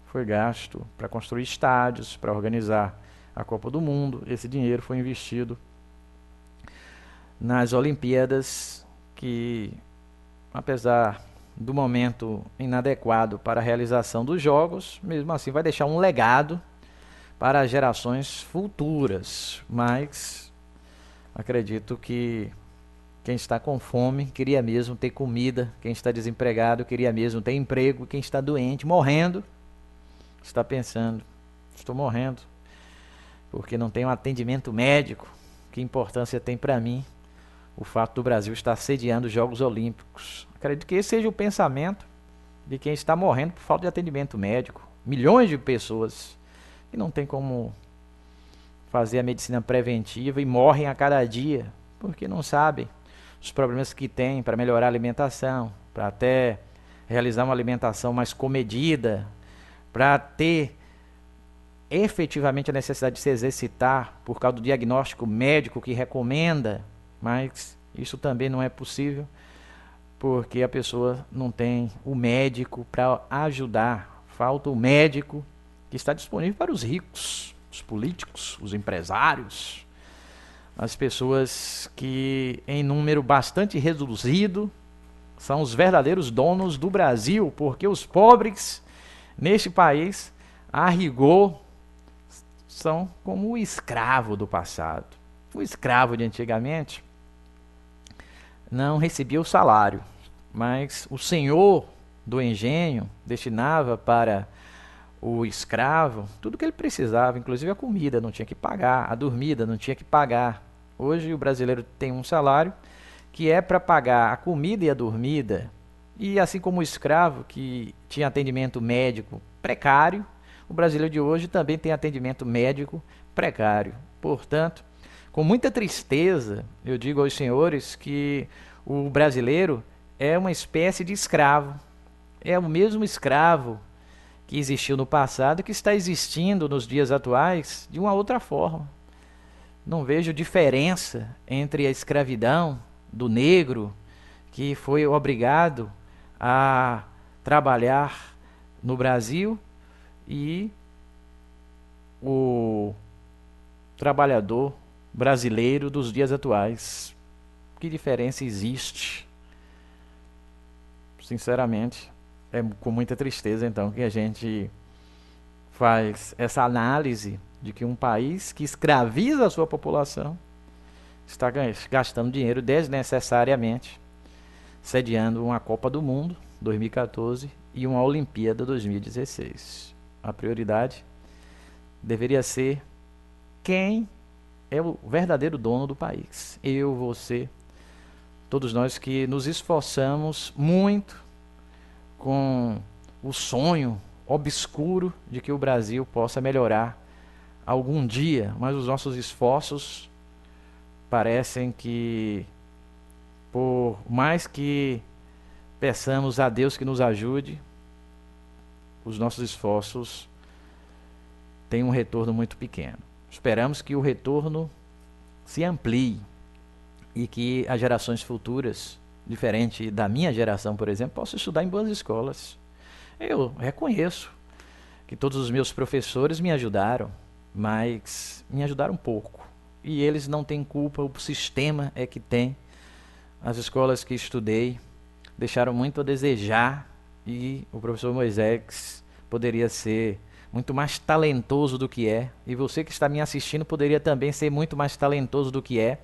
foi gasto para construir estádios, para organizar a Copa do Mundo. Esse dinheiro foi investido nas Olimpíadas, que, apesar do momento inadequado para a realização dos Jogos, mesmo assim vai deixar um legado para as gerações futuras. Mas acredito que quem está com fome queria mesmo ter comida, quem está desempregado queria mesmo ter emprego, quem está doente, morrendo, está pensando, estou morrendo porque não tenho atendimento médico. Que importância tem para mim o fato do Brasil estar sediando os Jogos Olímpicos? Acredito que esse seja o pensamento de quem está morrendo por falta de atendimento médico. Milhões de pessoas que não tem como fazer a medicina preventiva e morrem a cada dia porque não sabem os problemas que têm para melhorar a alimentação, para até realizar uma alimentação mais comedida, para ter efetivamente a necessidade de se exercitar por causa do diagnóstico médico que recomenda, mas isso também não é possível porque a pessoa não tem o médico para ajudar. Falta o médico que está disponível para os ricos, os políticos, os empresários, as pessoas que em número bastante reduzido são os verdadeiros donos do Brasil, porque os pobres neste país, a rigor, são como o escravo do passado. O escravo de antigamente não recebia o salário, mas o senhor do engenho destinava para o escravo tudo que ele precisava, inclusive a comida não tinha que pagar, a dormida não tinha que pagar. Hoje o brasileiro tem um salário que é para pagar a comida e a dormida, e assim como o escravo que tinha atendimento médico precário, o brasileiro de hoje também tem atendimento médico precário. Portanto, com muita tristeza, eu digo aos senhores que o brasileiro é uma espécie de escravo. É o mesmo escravo que existiu no passado e que está existindo nos dias atuais de uma outra forma. Não vejo diferença entre a escravidão do negro, que foi obrigado a trabalhar no Brasil, e o trabalhador brasileiro dos dias atuais. Que diferença existe? Sinceramente, é com muita tristeza então que a gente faz essa análise de que um país que escraviza a sua população está gastando dinheiro desnecessariamente, sediando uma Copa do Mundo 2014 e uma Olimpíada 2016. A prioridade deveria ser quem é o verdadeiro dono do país. Eu, você, todos nós que nos esforçamos muito com o sonho obscuro de que o Brasil possa melhorar algum dia, mas os nossos esforços parecem que, por mais que peçamos a Deus que nos ajude, os nossos esforços têm um retorno muito pequeno. Esperamos que o retorno se amplie e que as gerações futuras, diferente da minha geração, por exemplo, possam estudar em boas escolas. Eu reconheço que todos os meus professores me ajudaram, mas me ajudaram pouco. E eles não têm culpa, o sistema é que tem. As escolas que estudei deixaram muito a desejar, e o professor Moisés poderia ser muito mais talentoso do que é, e você que está me assistindo poderia também ser muito mais talentoso do que é,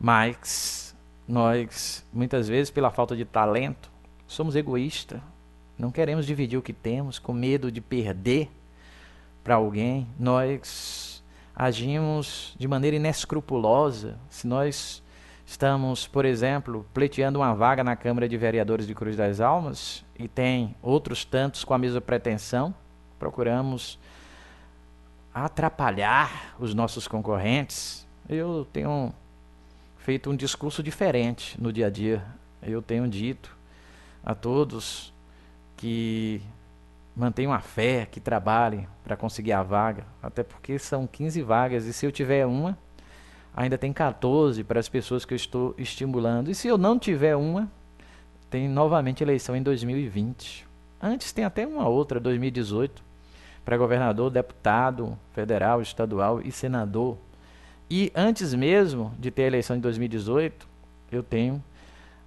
mas nós, muitas vezes, pela falta de talento, somos egoístas, não queremos dividir o que temos, com medo de perder para alguém. Nós agimos de maneira inescrupulosa. Se nós Estamos, por exemplo, pleiteando uma vaga na Câmara de Vereadores de Cruz das Almas e tem outros tantos com a mesma pretensão. Procuramos atrapalhar os nossos concorrentes. Eu tenho feito um discurso diferente no dia a dia. Eu tenho dito a todos que mantenham a fé, que trabalhem para conseguir a vaga, até porque são 15 vagas e se eu tiver uma, ainda tem 14 para as pessoas que eu estou estimulando. E se eu não tiver uma, tem novamente eleição em 2020. Antes tem até uma outra, 2018, para governador, deputado federal, estadual e senador. E antes mesmo de ter a eleição de 2018, eu tenho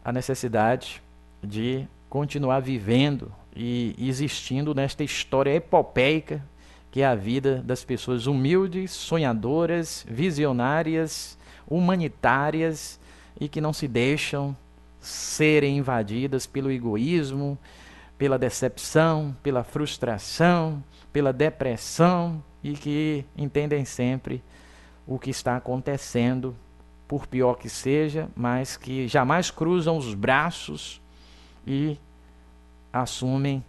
a necessidade de continuar vivendo e existindo nesta história epopeica que é a vida das pessoas humildes, sonhadoras, visionárias, humanitárias e que não se deixam serem invadidas pelo egoísmo, pela decepção, pela frustração, pela depressão e que entendem sempre o que está acontecendo, por pior que seja, mas que jamais cruzam os braços e assumem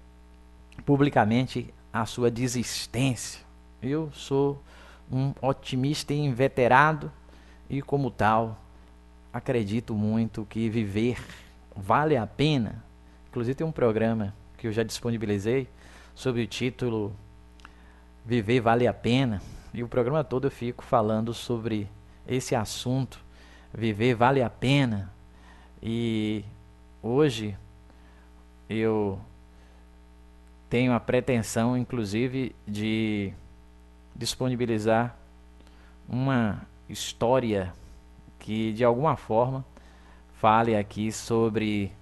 publicamente a sua desistência. Eu sou um otimista e inveterado e, como tal, acredito muito que viver vale a pena. Inclusive tem um programa que eu já disponibilizei sob o título Viver Vale a Pena, e o programa todo eu fico falando sobre esse assunto, viver vale a pena. E hoje eu tenho a pretensão, inclusive, de disponibilizar uma história que, de alguma forma, fale aqui sobre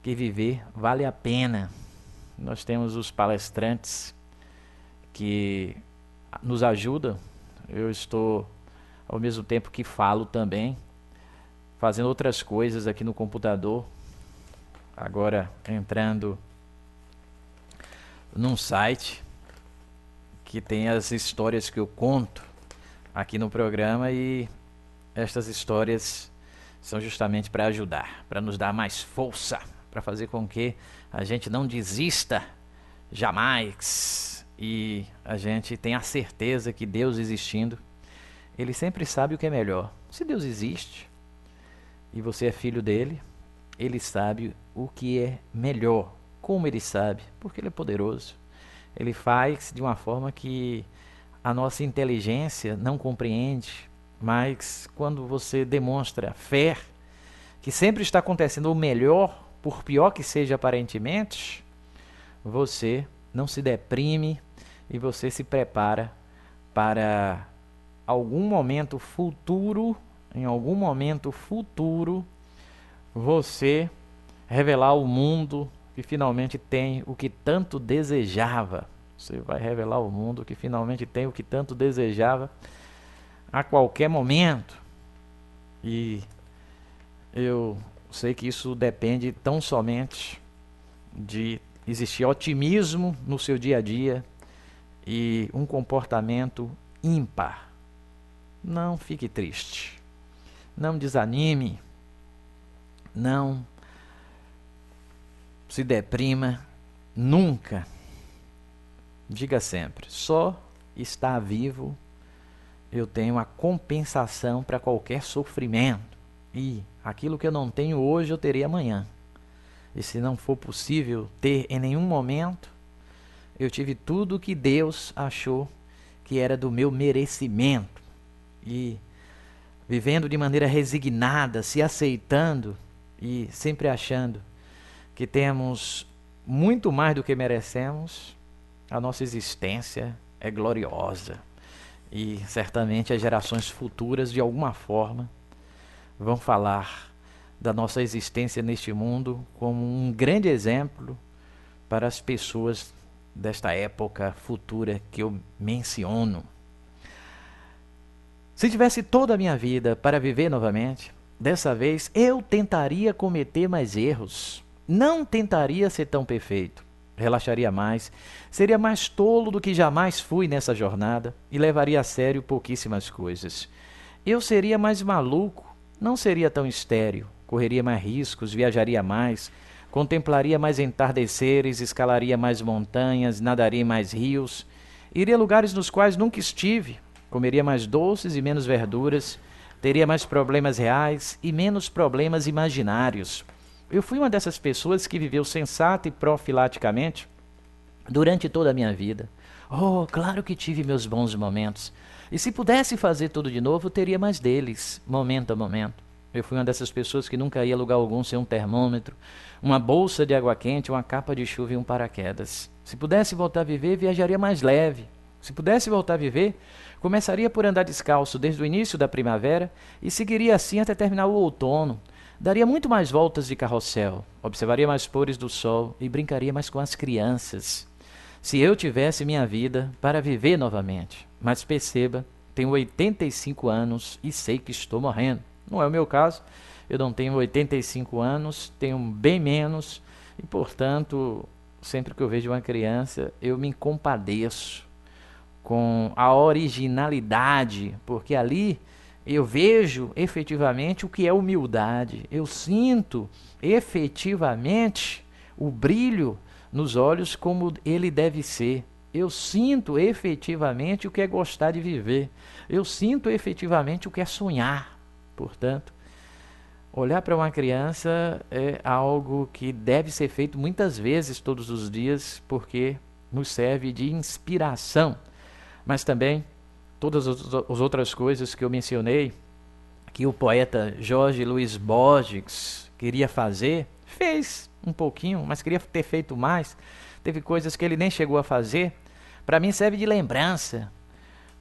que viver vale a pena. Nós temos os palestrantes que nos ajudam. Eu estou, ao mesmo tempo que falo também, fazendo outras coisas aqui no computador. Agora entrando num site que tem as histórias que eu conto aqui no programa, e estas histórias são justamente para ajudar, para nos dar mais força, para fazer com que a gente não desista jamais e a gente tenha a certeza que Deus existindo, Ele sempre sabe o que é melhor. Se Deus existe e você é filho dele, Ele sabe o que é melhor. Como Ele sabe? Porque Ele é poderoso. Ele faz de uma forma que a nossa inteligência não compreende, mas quando você demonstra fé, que sempre está acontecendo o melhor, por pior que seja aparentemente, você não se deprime e você se prepara para algum momento futuro, em algum momento futuro, você revelar ao mundo que finalmente tem o que tanto desejava. Você vai revelar ao mundo que finalmente tem o que tanto desejava a qualquer momento. E eu sei que isso depende tão somente de existir otimismo no seu dia a dia e um comportamento ímpar. Não fique triste. Não desanime. Não se deprima nunca. Diga sempre: só estar vivo eu tenho a compensação para qualquer sofrimento. E aquilo que eu não tenho hoje eu terei amanhã. E se não for possível ter em nenhum momento, eu tive tudo que Deus achou que era do meu merecimento. E vivendo de maneira resignada, se aceitando e sempre achando que temos muito mais do que merecemos, a nossa existência é gloriosa. E certamente as gerações futuras, de alguma forma, vão falar da nossa existência neste mundo como um grande exemplo para as pessoas desta época futura que eu menciono. Se tivesse toda a minha vida para viver novamente, dessa vez eu tentaria cometer mais erros. Não tentaria ser tão perfeito. Relaxaria mais, seria mais tolo do que jamais fui nessa jornada e levaria a sério pouquíssimas coisas. Eu seria mais maluco não seria tão estéril, correria mais riscos, viajaria mais, contemplaria mais entardeceres, escalaria mais montanhas, nadaria em mais rios, iria a lugares nos quais nunca estive, comeria mais doces e menos verduras, teria mais problemas reais e menos problemas imaginários. Eu fui uma dessas pessoas que viveu sensata e profilaticamente durante toda a minha vida. Oh, claro que tive meus bons momentos. E se pudesse fazer tudo de novo, teria mais deles, momento a momento. Eu fui uma dessas pessoas que nunca ia a lugar algum sem um termômetro, uma bolsa de água quente, uma capa de chuva e um paraquedas. Se pudesse voltar a viver, viajaria mais leve. Se pudesse voltar a viver, começaria por andar descalço desde o início da primavera e seguiria assim até terminar o outono. Daria muito mais voltas de carrossel, observaria mais pôres do sol e brincaria mais com as crianças. Se eu tivesse minha vida para viver novamente. Mas perceba, tenho 85 anos e sei que estou morrendo. Não é o meu caso, eu não tenho 85 anos, tenho bem menos e, portanto, sempre que eu vejo uma criança, eu me compadeço com a originalidade, porque ali eu vejo efetivamente o que é humildade, eu sinto efetivamente o brilho nos olhos como ele deve ser. Eu sinto efetivamente o que é gostar de viver. Eu sinto efetivamente o que é sonhar. Portanto, olhar para uma criança é algo que deve ser feito muitas vezes todos os dias, porque nos serve de inspiração. Mas também todas as outras coisas que eu mencionei, que o poeta Jorge Luiz Borges queria fazer, fez um pouquinho, mas queria ter feito mais. Teve coisas que ele nem chegou a fazer. Para mim serve de lembrança,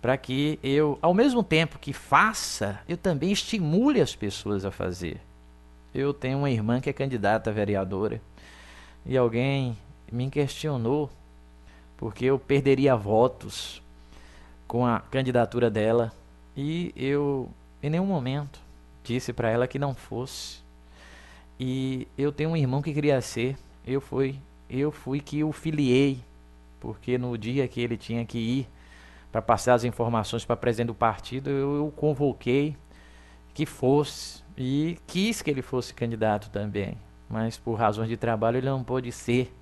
para que eu, ao mesmo tempo que faça, eu também estimule as pessoas a fazer. Eu tenho uma irmã que é candidata a vereadora e alguém me questionou porque eu perderia votos com a candidatura dela e eu em nenhum momento disse para ela que não fosse. E eu tenho um irmão que queria ser, eu fui que o filiei, porque no dia que ele tinha que ir para passar as informações para presidente do partido, eu o convoquei que fosse e quis que ele fosse candidato também, mas por razões de trabalho ele não pôde ser,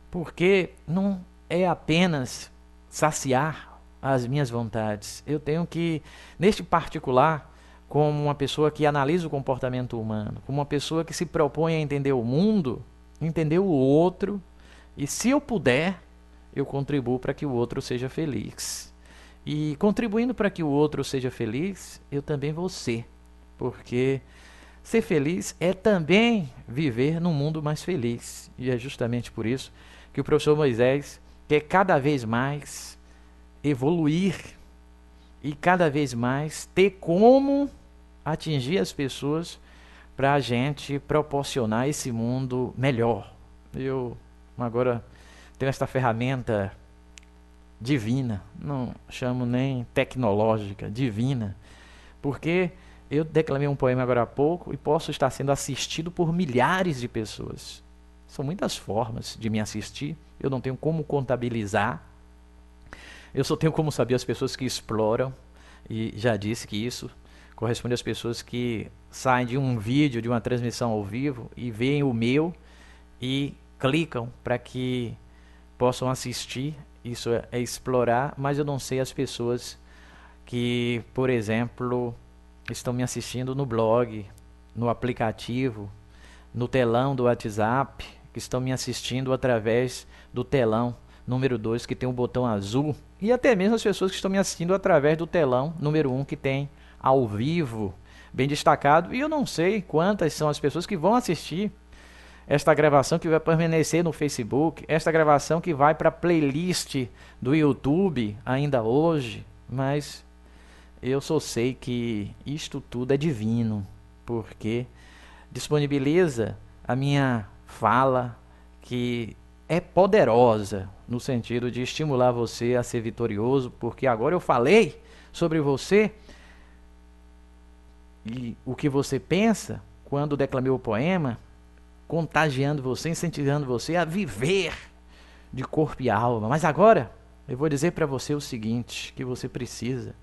porque não é apenas saciar as minhas vontades, eu tenho que, neste particular, como uma pessoa que analisa o comportamento humano, como uma pessoa que se propõe a entender o mundo, entender o outro, e se eu puder, eu contribuo para que o outro seja feliz. E contribuindo para que o outro seja feliz, eu também vou ser, porque ser feliz é também viver num mundo mais feliz. E é justamente por isso que o professor Moisés quer cada vez mais evoluir e cada vez mais ter como atingir as pessoas para a gente proporcionar esse mundo melhor. Eu agora tenho esta ferramenta divina, não chamo nem tecnológica, divina, porque eu declamei um poema agora há pouco e posso estar sendo assistido por milhares de pessoas. São muitas formas de me assistir, eu não tenho como contabilizar, eu só tenho como saber as pessoas que exploram, e já disse que isso corresponde às pessoas que saem de um vídeo, de uma transmissão ao vivo e veem o meu e clicam para que possam assistir. Isso é explorar, mas eu não sei as pessoas que, por exemplo, estão me assistindo no blog, no aplicativo, no telão do WhatsApp, que estão me assistindo através do telão número 2, que tem um botão azul, e até mesmo as pessoas que estão me assistindo através do telão número 1, que tem ao vivo, bem destacado, e eu não sei quantas são as pessoas que vão assistir esta gravação que vai permanecer no Facebook, esta gravação que vai para a playlist do YouTube ainda hoje, mas eu só sei que isto tudo é divino, porque disponibiliza a minha fala, que é poderosa no sentido de estimular você a ser vitorioso, porque agora eu falei sobre você e o que você pensa quando declamei o poema, contagiando você, incentivando você a viver de corpo e alma. Mas agora eu vou dizer para você o seguinte, que você precisa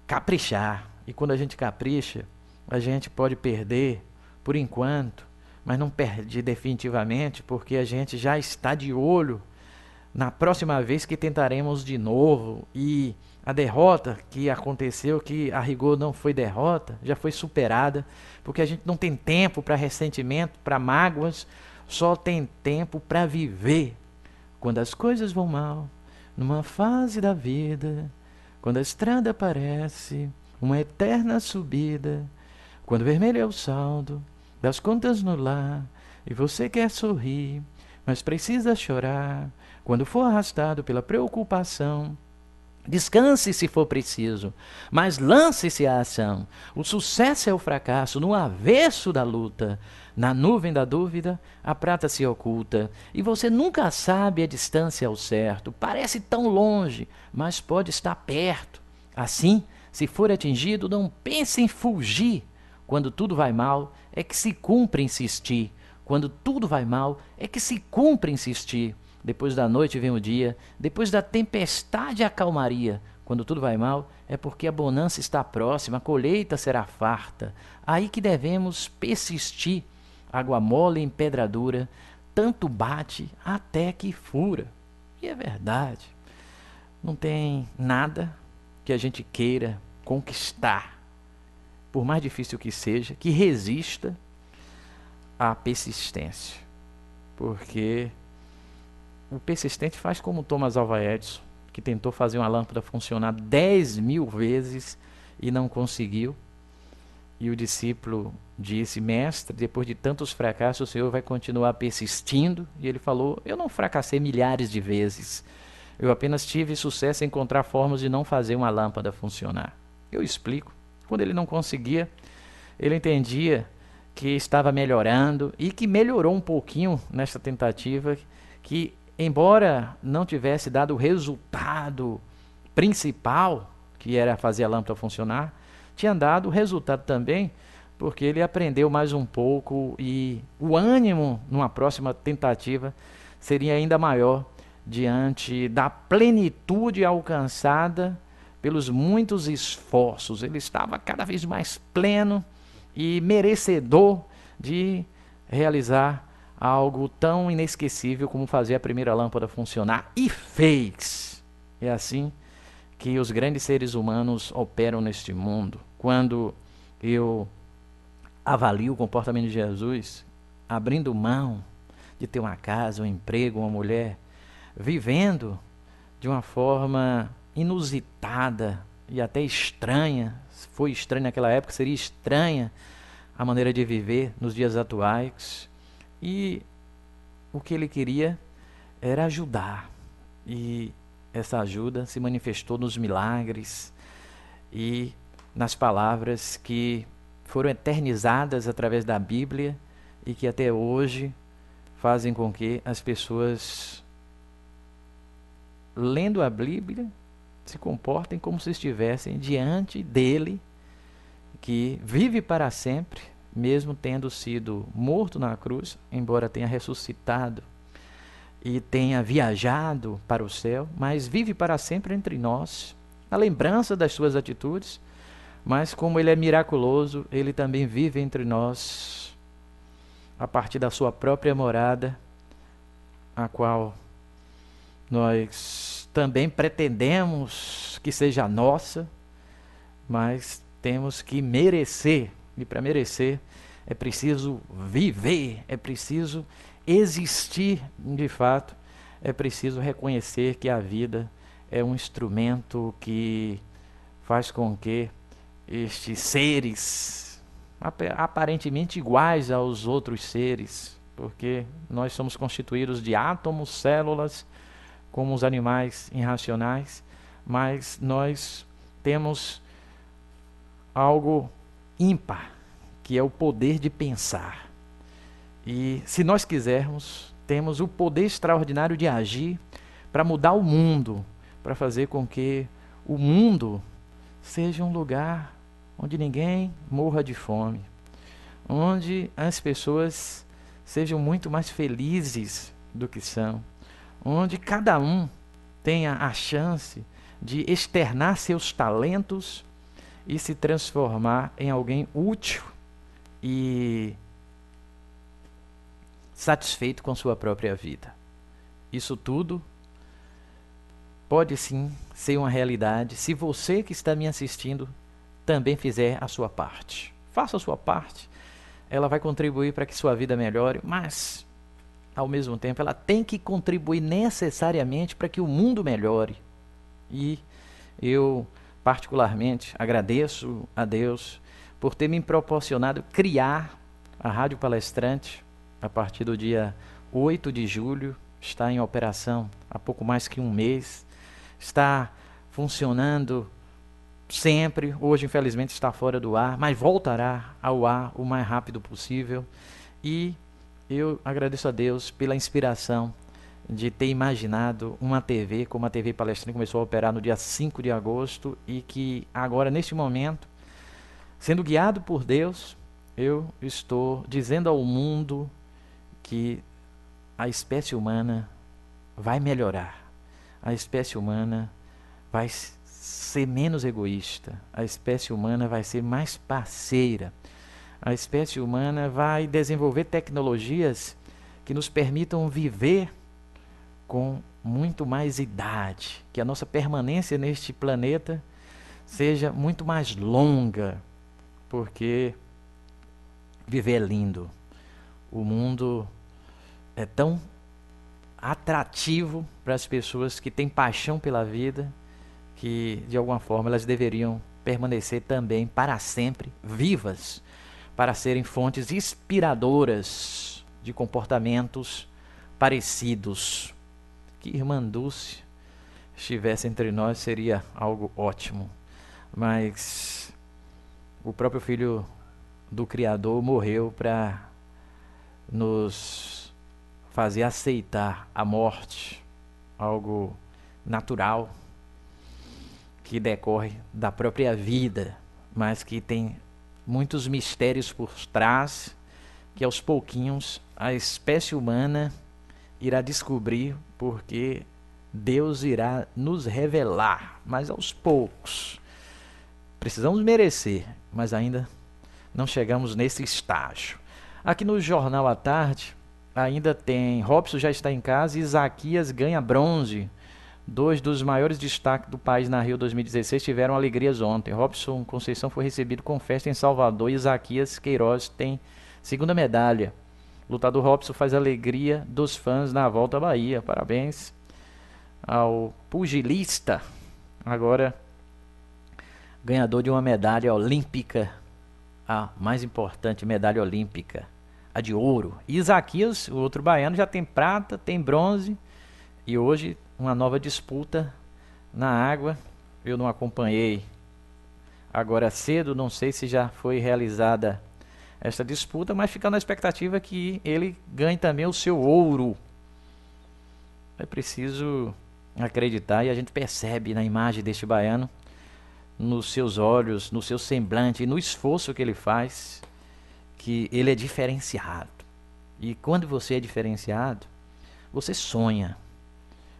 caprichar. E quando a gente capricha, a gente pode perder por enquanto, mas não perde definitivamente, porque a gente já está de olho na próxima vez que tentaremos de novo. E a derrota que aconteceu, que a rigor não foi derrota, já foi superada, porque a gente não tem tempo para ressentimento, para mágoas, só tem tempo para viver. Quando as coisas vão mal, numa fase da vida, quando a estrada parece uma eterna subida, quando vermelho é o saldo das contas no lar, e você quer sorrir, mas precisa chorar, quando for arrastado pela preocupação, descanse se for preciso, mas lance-se à ação. O sucesso é o fracasso no avesso da luta. Na nuvem da dúvida, a prata se oculta, e você nunca sabe a distância ao certo. Parece tão longe, mas pode estar perto. Assim, se for atingido, não pense em fugir. Quando tudo vai mal, é que se cumpre insistir. Quando tudo vai mal, é que se cumpre insistir. Depois da noite vem o dia, depois da tempestade a calmaria. Quando tudo vai mal, é porque a bonança está próxima, a colheita será farta. Aí que devemos persistir. Água mole em pedra dura, tanto bate até que fura. E é verdade. Não tem nada que a gente queira conquistar, por mais difícil que seja, que resista à persistência. Porque o persistente faz como Thomas Alva Edison, que tentou fazer uma lâmpada funcionar 10.000 vezes e não conseguiu. E o discípulo disse: mestre, depois de tantos fracassos, o senhor vai continuar persistindo? E ele falou: eu não fracassei milhares de vezes. Eu apenas tive sucesso em encontrar formas de não fazer uma lâmpada funcionar. Eu explico. Quando ele não conseguia, ele entendia que estava melhorando e que melhorou um pouquinho nesta tentativa, que embora não tivesse dado o resultado principal, que era fazer a lâmpada funcionar, tinha dado o resultado também, porque ele aprendeu mais um pouco e o ânimo numa próxima tentativa seria ainda maior diante da plenitude alcançada pelos muitos esforços. Ele estava cada vez mais pleno e merecedor de realizar algo tão inesquecível como fazer a primeira lâmpada funcionar, e fez. É assim que os grandes seres humanos operam neste mundo. Quando eu avalio o comportamento de Jesus, abrindo mão de ter uma casa, um emprego, uma mulher, vivendo de uma forma inusitada e até estranha, foi estranha naquela época, seria estranha a maneira de viver nos dias atuais. E o que ele queria era ajudar. E essa ajuda se manifestou nos milagres e nas palavras que foram eternizadas através da Bíblia e que até hoje fazem com que as pessoas, lendo a Bíblia, se comportem como se estivessem diante dele, que vive para sempre, mesmo tendo sido morto na cruz, embora tenha ressuscitado e tenha viajado para o céu, mas vive para sempre entre nós, na lembrança das suas atitudes. Mas como ele é miraculoso, ele também vive entre nós a partir da sua própria morada, a qual nós também pretendemos que seja nossa, mas temos que merecer. E para merecer é preciso viver, é preciso existir de fato, é preciso reconhecer que a vida é um instrumento que faz com que estes seres, aparentemente iguais aos outros seres, porque nós somos constituídos de átomos, células, como os animais irracionais, mas nós temos algo ímpar, que é o poder de pensar. E se nós quisermos, temos o poder extraordinário de agir para mudar o mundo, para fazer com que o mundo seja um lugar onde ninguém morra de fome, onde as pessoas sejam muito mais felizes do que são, onde cada um tenha a chance de externar seus talentos e se transformar em alguém útil e satisfeito com sua própria vida. Isso tudo pode sim ser uma realidade se você que está me assistindo também fizer a sua parte. Faça a sua parte, ela vai contribuir para que sua vida melhore, mas ao mesmo tempo ela tem que contribuir necessariamente para que o mundo melhore. E eu particularmente agradeço a Deus por ter me proporcionado criar a Rádio Palestrante a partir do dia 8 de julho, está em operação há pouco mais que um mês, está funcionando sempre, hoje infelizmente está fora do ar, mas voltará ao ar o mais rápido possível. E eu agradeço a Deus pela inspiração de ter imaginado uma TV, como a TV Palestrante começou a operar no dia 5 de agosto e que agora, neste momento, sendo guiado por Deus, eu estou dizendo ao mundo que a espécie humana vai melhorar, a espécie humana vai ser menos egoísta, a espécie humana vai ser mais parceira, a espécie humana vai desenvolver tecnologias que nos permitam viver com muito mais idade, que a nossa permanência neste planeta seja muito mais longa, porque viver é lindo. O mundo é tão atrativo para as pessoas que têm paixão pela vida, que de alguma forma elas deveriam permanecer também para sempre vivas, para serem fontes inspiradoras de comportamentos parecidos. Que Irmã Dulce estivesse entre nós seria algo ótimo, mas o próprio Filho do Criador morreu para nos fazer aceitar a morte, algo natural que decorre da própria vida, mas que tem muitos mistérios por trás, que aos pouquinhos a espécie humana irá descobrir, porque Deus irá nos revelar, mas aos poucos. Precisamos merecer, mas ainda não chegamos nesse estágio. Aqui no Jornal à Tarde, ainda tem Robson já está em casa e Isaquias ganha bronze. Dois dos maiores destaques do país na Rio 2016 tiveram alegrias ontem. Robson Conceição foi recebido com festa em Salvador e Isaquias Queiroz tem segunda medalha. Lutador Robson faz alegria dos fãs na volta à Bahia. Parabéns ao pugilista, agora ganhador de uma medalha olímpica, a mais importante medalha olímpica, a de ouro. E Isaquias, o outro baiano, já tem prata, tem bronze e hoje uma nova disputa na água. Eu não acompanhei agora cedo, não sei se já foi realizada essa disputa, mas fica na expectativa que ele ganhe também o seu ouro. É preciso acreditar, e a gente percebe na imagem deste baiano, nos seus olhos, no seu semblante e no esforço que ele faz, que ele é diferenciado. E quando você é diferenciado, você sonha.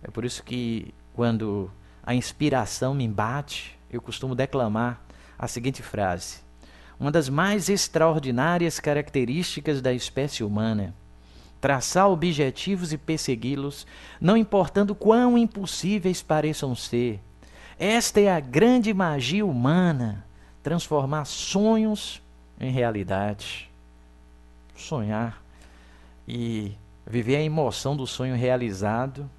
É por isso que quando a inspiração me bate, eu costumo declamar a seguinte frase: uma das mais extraordinárias características da espécie humana, traçar objetivos e persegui-los, não importando quão impossíveis pareçam ser. Esta é a grande magia humana, transformar sonhos em realidade. Sonhar e viver a emoção do sonho realizado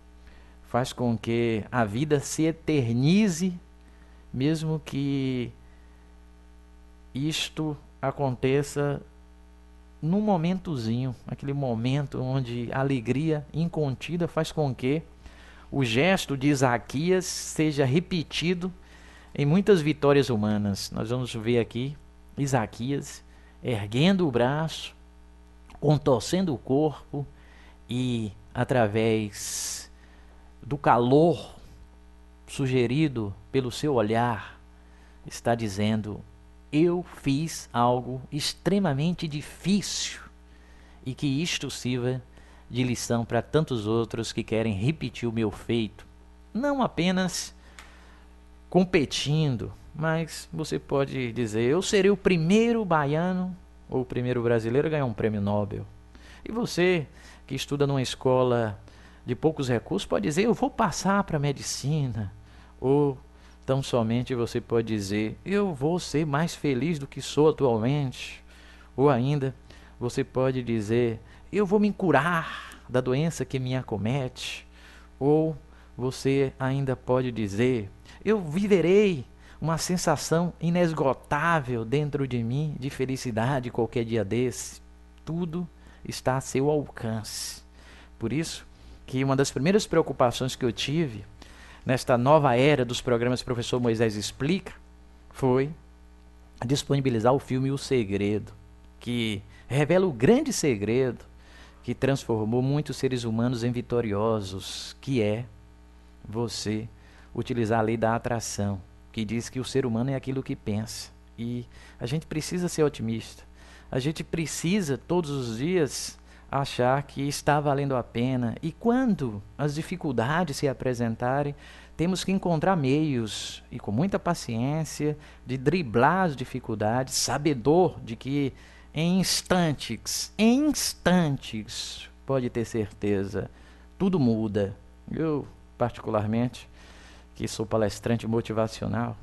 faz com que a vida se eternize, mesmo que isto aconteça num momentozinho, aquele momento onde a alegria incontida faz com que o gesto de Isaquias seja repetido em muitas vitórias humanas. Nós vamos ver aqui Isaquias erguendo o braço, contorcendo o corpo e, através do calor sugerido pelo seu olhar, está dizendo: eu fiz algo extremamente difícil, e que isto sirva de lição para tantos outros que querem repetir o meu feito, não apenas competindo, mas você pode dizer: eu serei o primeiro baiano ou o primeiro brasileiro a ganhar um prêmio Nobel. E você que estuda numa escola de poucos recursos pode dizer: eu vou passar para a medicina. Ou tão somente você pode dizer: eu vou ser mais feliz do que sou atualmente. Ou ainda você pode dizer: eu vou me curar da doença que me acomete. Ou você ainda pode dizer: eu viverei uma sensação inesgotável dentro de mim de felicidade qualquer dia desse. Tudo está a seu alcance. Por isso que uma das primeiras preocupações que eu tive nesta nova era dos programas Professor Moisés Explica foi disponibilizar o filme O Segredo, que revela o grande segredo que transformou muitos seres humanos em vitoriosos, que é você utilizar a lei da atração, que diz que o ser humano é aquilo que pensa. E a gente precisa ser otimista. A gente precisa todos os dias achar que está valendo a pena. E quando as dificuldades se apresentarem, temos que encontrar meios, e com muita paciência, de driblar as dificuldades, sabedor de que em instantes, pode ter certeza, tudo muda. Eu, particularmente, que sou palestrante motivacional,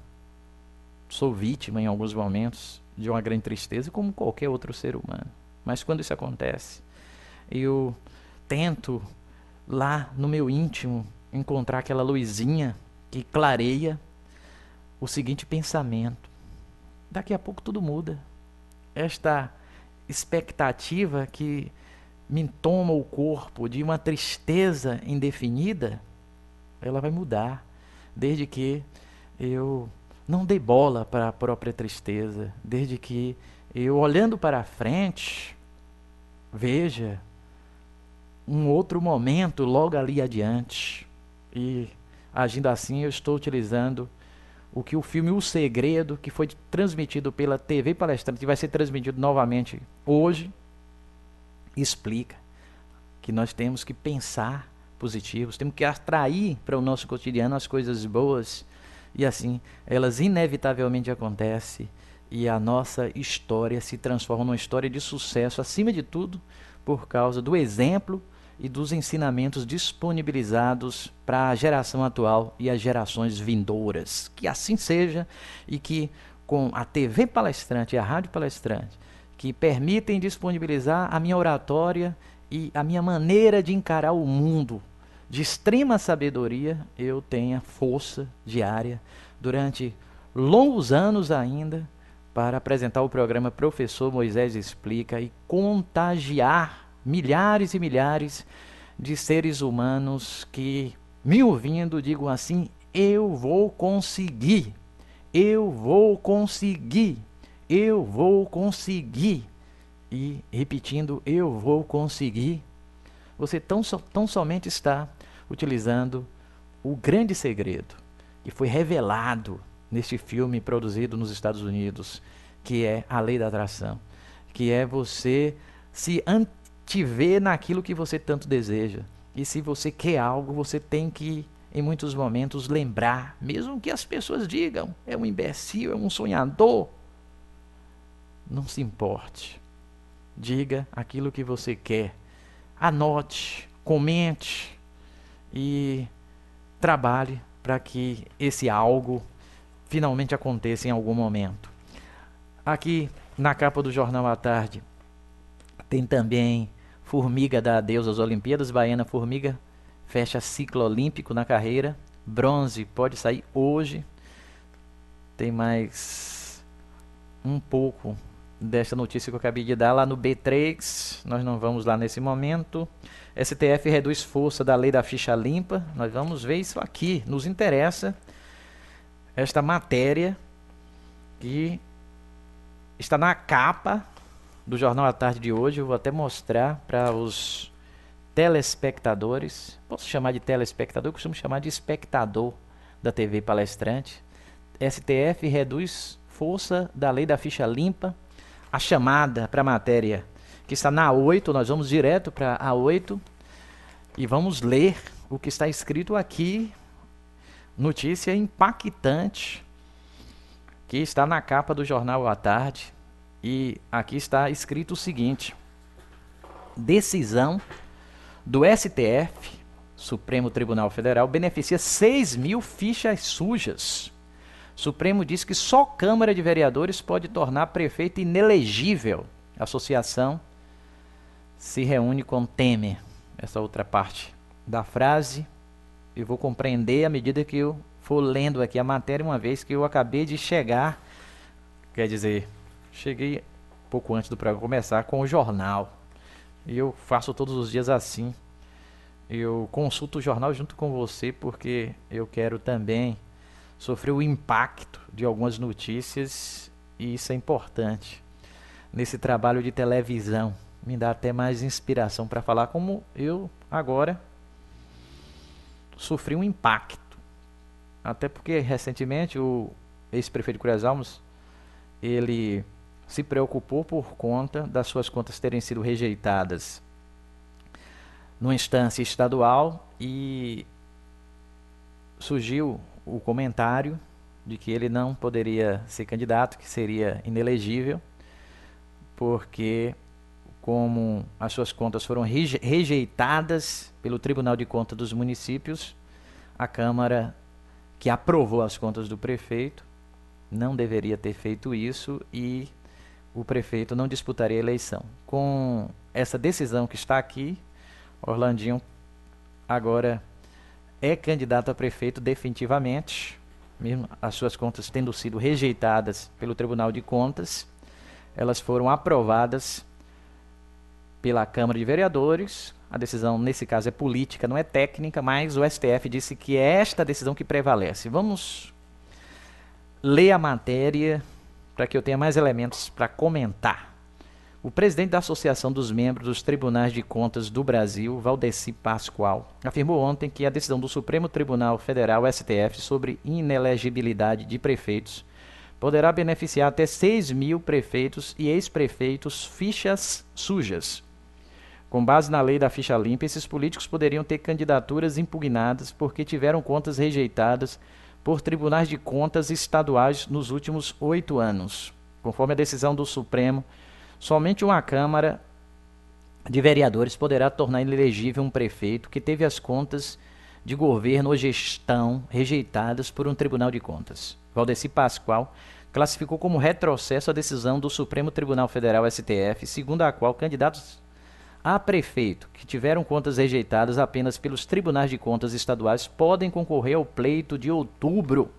sou vítima em alguns momentos de uma grande tristeza, como qualquer outro ser humano. Mas quando isso acontece, eu tento lá no meu íntimo encontrar aquela luzinha que clareia o seguinte pensamento: daqui a pouco tudo muda. Esta expectativa que me toma o corpo de uma tristeza indefinida, ela vai mudar, desde que eu não dei bola para a própria tristeza, desde que eu, olhando para frente, veja um outro momento logo ali adiante. E agindo assim, eu estou utilizando o que o filme O Segredo, que foi transmitido pela TV Palestrante, que vai ser transmitido novamente hoje, explica que nós temos que pensar positivos, temos que atrair para o nosso cotidiano as coisas boas, e assim elas inevitavelmente acontecem, e a nossa história se transforma numa história de sucesso, acima de tudo, por causa do exemplo e dos ensinamentos disponibilizados para a geração atual e as gerações vindouras. Que assim seja, e que com a TV Palestrante e a Rádio Palestrante, que permitem disponibilizar a minha oratória e a minha maneira de encarar o mundo de extrema sabedoria, eu tenha força diária durante longos anos ainda para apresentar o programa Professor Moisés Explica e contagiar milhares e milhares de seres humanos que, me ouvindo, digam assim: eu vou conseguir, eu vou conseguir, eu vou conseguir. E repetindo: eu vou conseguir, você tão somente está utilizando o grande segredo que foi revelado neste filme produzido nos Estados Unidos, que é a lei da atração, que é você se antever naquilo que você tanto deseja. E se você quer algo, você tem que, em muitos momentos, lembrar, mesmo que as pessoas digam: é um imbecil, é um sonhador. Não se importe. Diga aquilo que você quer. Anote, comente e trabalhe para que esse algo finalmente aconteça em algum momento. Aqui na capa do Jornal à Tarde tem também Formiga dá adeus às Olimpíadas. Baiana Formiga fecha ciclo olímpico na carreira. Bronze pode sair hoje. Tem mais um pouco desta notícia que eu acabei de dar lá no B3. Nós não vamos lá nesse momento. STF reduz força da lei da ficha limpa. Nós vamos ver isso aqui. Nos interessa esta matéria que está na capa do Jornal à Tarde de hoje. Eu vou até mostrar para os telespectadores. Posso chamar de telespectador? Eu costumo chamar de espectador da TV Palestrante. STF reduz força da lei da ficha limpa. A chamada para a matéria que está na A8, nós vamos direto para a A8 e vamos ler o que está escrito aqui. Notícia impactante. que está na capa do jornal à tarde, e aqui está escrito o seguinte: decisão do STF, Supremo Tribunal Federal, beneficia 6.000 fichas sujas. Supremo diz que só Câmara de Vereadores pode tornar prefeito inelegível. A associação se reúne com Temer. Essa outra parte da frase eu vou compreender à medida que eu for lendo aqui a matéria, uma vez que eu acabei de chegar, quer dizer, cheguei pouco antes do programa começar com o jornal. E eu faço todos os dias assim. Eu consulto o jornal junto com você porque eu quero também sofrer o impacto de algumas notícias, e isso é importante nesse trabalho de televisão. Me dá até mais inspiração para falar como eu agora sofri um impacto. Até porque recentemente o ex-prefeito de Cruz Almas, ele se preocupou por conta das suas contas terem sido rejeitadas numa instância estadual, e surgiu o comentário de que ele não poderia ser candidato, que seria inelegível, porque como as suas contas foram rejeitadas pelo Tribunal de Contas dos Municípios, a Câmara que aprovou as contas do prefeito não deveria ter feito isso e o prefeito não disputaria a eleição. Com essa decisão que está aqui, Orlandinho agora é candidato a prefeito definitivamente, mesmo as suas contas tendo sido rejeitadas pelo Tribunal de Contas. Elas foram aprovadas pela Câmara de Vereadores. A decisão, nesse caso, é política, não é técnica, mas o STF disse que é esta decisão que prevalece. Vamos ler a matéria para que eu tenha mais elementos para comentar. O presidente da Associação dos Membros dos Tribunais de Contas do Brasil, Valdeci Pascoal, afirmou ontem que a decisão do Supremo Tribunal Federal, STF, sobre inelegibilidade de prefeitos poderá beneficiar até 6.000 prefeitos e ex-prefeitos fichas sujas. Com base na lei da ficha limpa, esses políticos poderiam ter candidaturas impugnadas porque tiveram contas rejeitadas por tribunais de contas estaduais nos últimos 8 anos. Conforme a decisão do Supremo, somente uma Câmara de Vereadores poderá tornar inelegível um prefeito que teve as contas de governo ou gestão rejeitadas por um Tribunal de Contas. Valdeci Pascoal classificou como retrocesso a decisão do Supremo Tribunal Federal, STF, segundo a qual candidatos a prefeito que tiveram contas rejeitadas apenas pelos tribunais de contas estaduais podem concorrer ao pleito de outubro.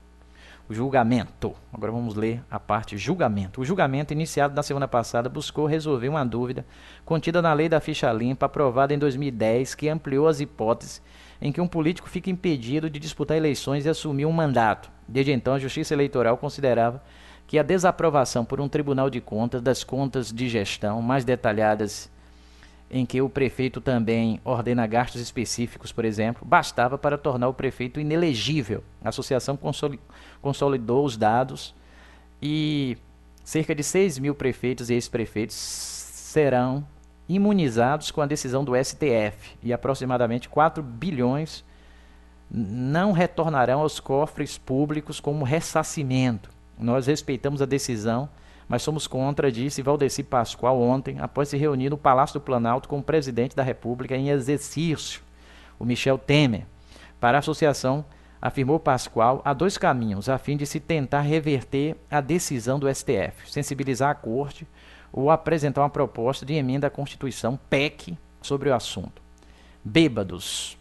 O julgamento. Agora vamos ler a parte julgamento. O julgamento, iniciado na semana passada, buscou resolver uma dúvida contida na lei da ficha limpa, aprovada em 2010, que ampliou as hipóteses em que um político fica impedido de disputar eleições e assumir um mandato. Desde então, a Justiça Eleitoral considerava que a desaprovação por um tribunal de contas das contas de gestão mais detalhadas, em que o prefeito também ordena gastos específicos, por exemplo, bastava para tornar o prefeito inelegível. A associação consolidou os dados e cerca de 6.000 prefeitos e ex-prefeitos serão imunizados com a decisão do STF e aproximadamente 4 bilhões não retornarão aos cofres públicos como ressarcimento. Nós respeitamos a decisão, mas somos contra, disse Valdeci Pascoal ontem, após se reunir no Palácio do Planalto com o presidente da República em exercício, o Michel Temer. Para a associação, afirmou Pascoal, há 2 caminhos a fim de se tentar reverter a decisão do STF, sensibilizar a Corte ou apresentar uma proposta de emenda à Constituição, PEC, sobre o assunto. Bêbados.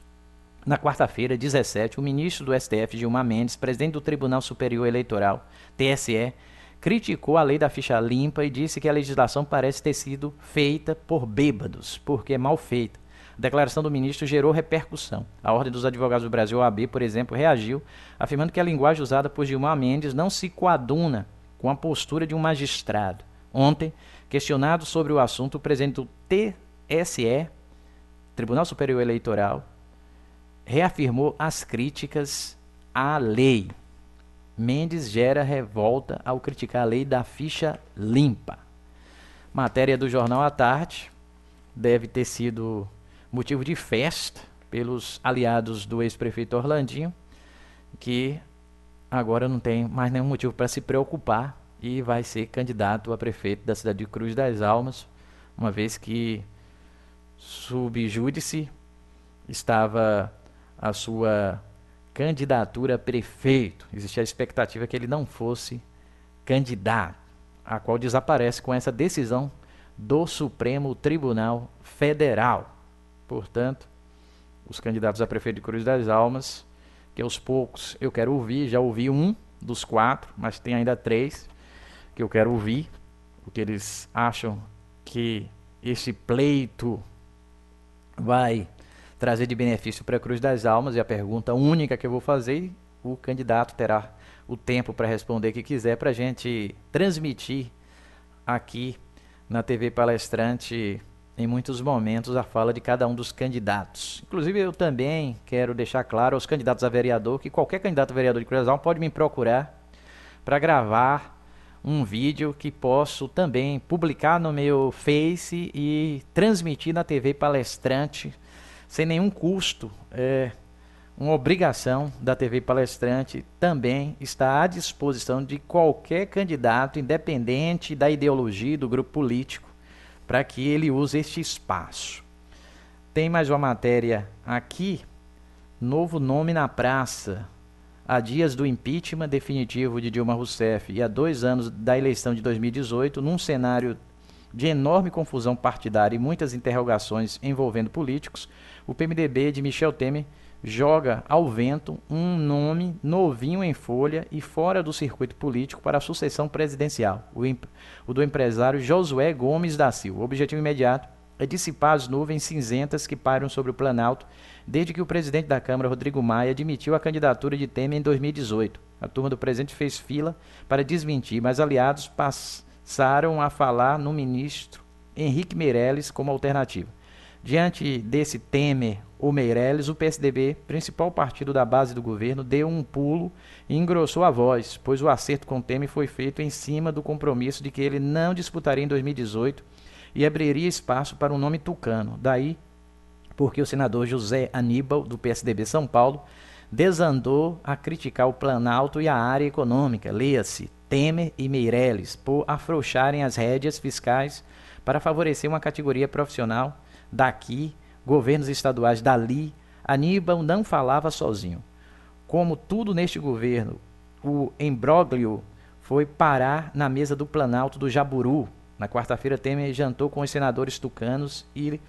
Na quarta-feira, 17, o ministro do STF, Gilmar Mendes, presidente do Tribunal Superior Eleitoral, TSE, criticou a lei da ficha limpa e disse que a legislação parece ter sido feita por bêbados, porque é mal feita. A declaração do ministro gerou repercussão. A Ordem dos Advogados do Brasil, OAB, por exemplo, reagiu, afirmando que a linguagem usada por Gilmar Mendes não se coaduna com a postura de um magistrado. Ontem, questionado sobre o assunto, o presidente do TSE, Tribunal Superior Eleitoral, reafirmou as críticas à lei. Mendes gera revolta ao criticar a lei da ficha limpa. Matéria do Jornal à Tarde, deve ter sido motivo de festa pelos aliados do ex-prefeito Orlandinho, que agora não tem mais nenhum motivo para se preocupar e vai ser candidato a prefeito da cidade de Cruz das Almas, uma vez que sub júdice estava a sua candidatura a prefeito. Existia a expectativa que ele não fosse candidato, a qual desaparece com essa decisão do Supremo Tribunal Federal. Portanto, os candidatos a prefeito de Cruz das Almas, que aos poucos eu quero ouvir, já ouvi um dos 4, mas tem ainda 3 que eu quero ouvir, o que eles acham que esse pleito vai trazer de benefício para a Cruz das Almas, e a pergunta única que eu vou fazer, o candidato terá o tempo para responder o que quiser, para a gente transmitir aqui na TV Palestrante, em muitos momentos, a fala de cada um dos candidatos. Inclusive, eu também quero deixar claro aos candidatos a vereador que qualquer candidato a vereador de Cruz das Almas pode me procurar para gravar um vídeo que posso também publicar no meu Face e transmitir na TV Palestrante sem nenhum custo. É uma obrigação da TV Palestrante, também está à disposição de qualquer candidato, independente da ideologia do grupo político, para que ele use este espaço. Tem mais uma matéria aqui, novo nome na praça. Há dias do impeachment definitivo de Dilma Rousseff e há 2 anos da eleição de 2018, num cenário de enorme confusão partidária e muitas interrogações envolvendo políticos, o PMDB de Michel Temer joga ao vento um nome novinho em folha e fora do circuito político para a sucessão presidencial, o do empresário Josué Gomes da Silva. O objetivo imediato é dissipar as nuvens cinzentas que pairam sobre o Planalto desde que o presidente da Câmara, Rodrigo Maia, admitiu a candidatura de Temer em 2018. A turma do presidente fez fila para desmentir, mas aliados passaram a falar no ministro Henrique Meirelles como alternativa. Diante desse Temer ou Meirelles, o PSDB, principal partido da base do governo, deu um pulo e engrossou a voz, pois o acerto com Temer foi feito em cima do compromisso de que ele não disputaria em 2018 e abriria espaço para um nome tucano. Daí porque o senador José Aníbal, do PSDB São Paulo, desandou a criticar o Planalto e a área econômica, leia-se, Temer e Meirelles, por afrouxarem as rédeas fiscais para favorecer uma categoria profissional daqui, governos estaduais dali. Aníbal não falava sozinho. Como tudo neste governo, o imbróglio foi parar na mesa do Planalto do Jaburu. Na quarta-feira, Temer jantou com os senadores tucanos e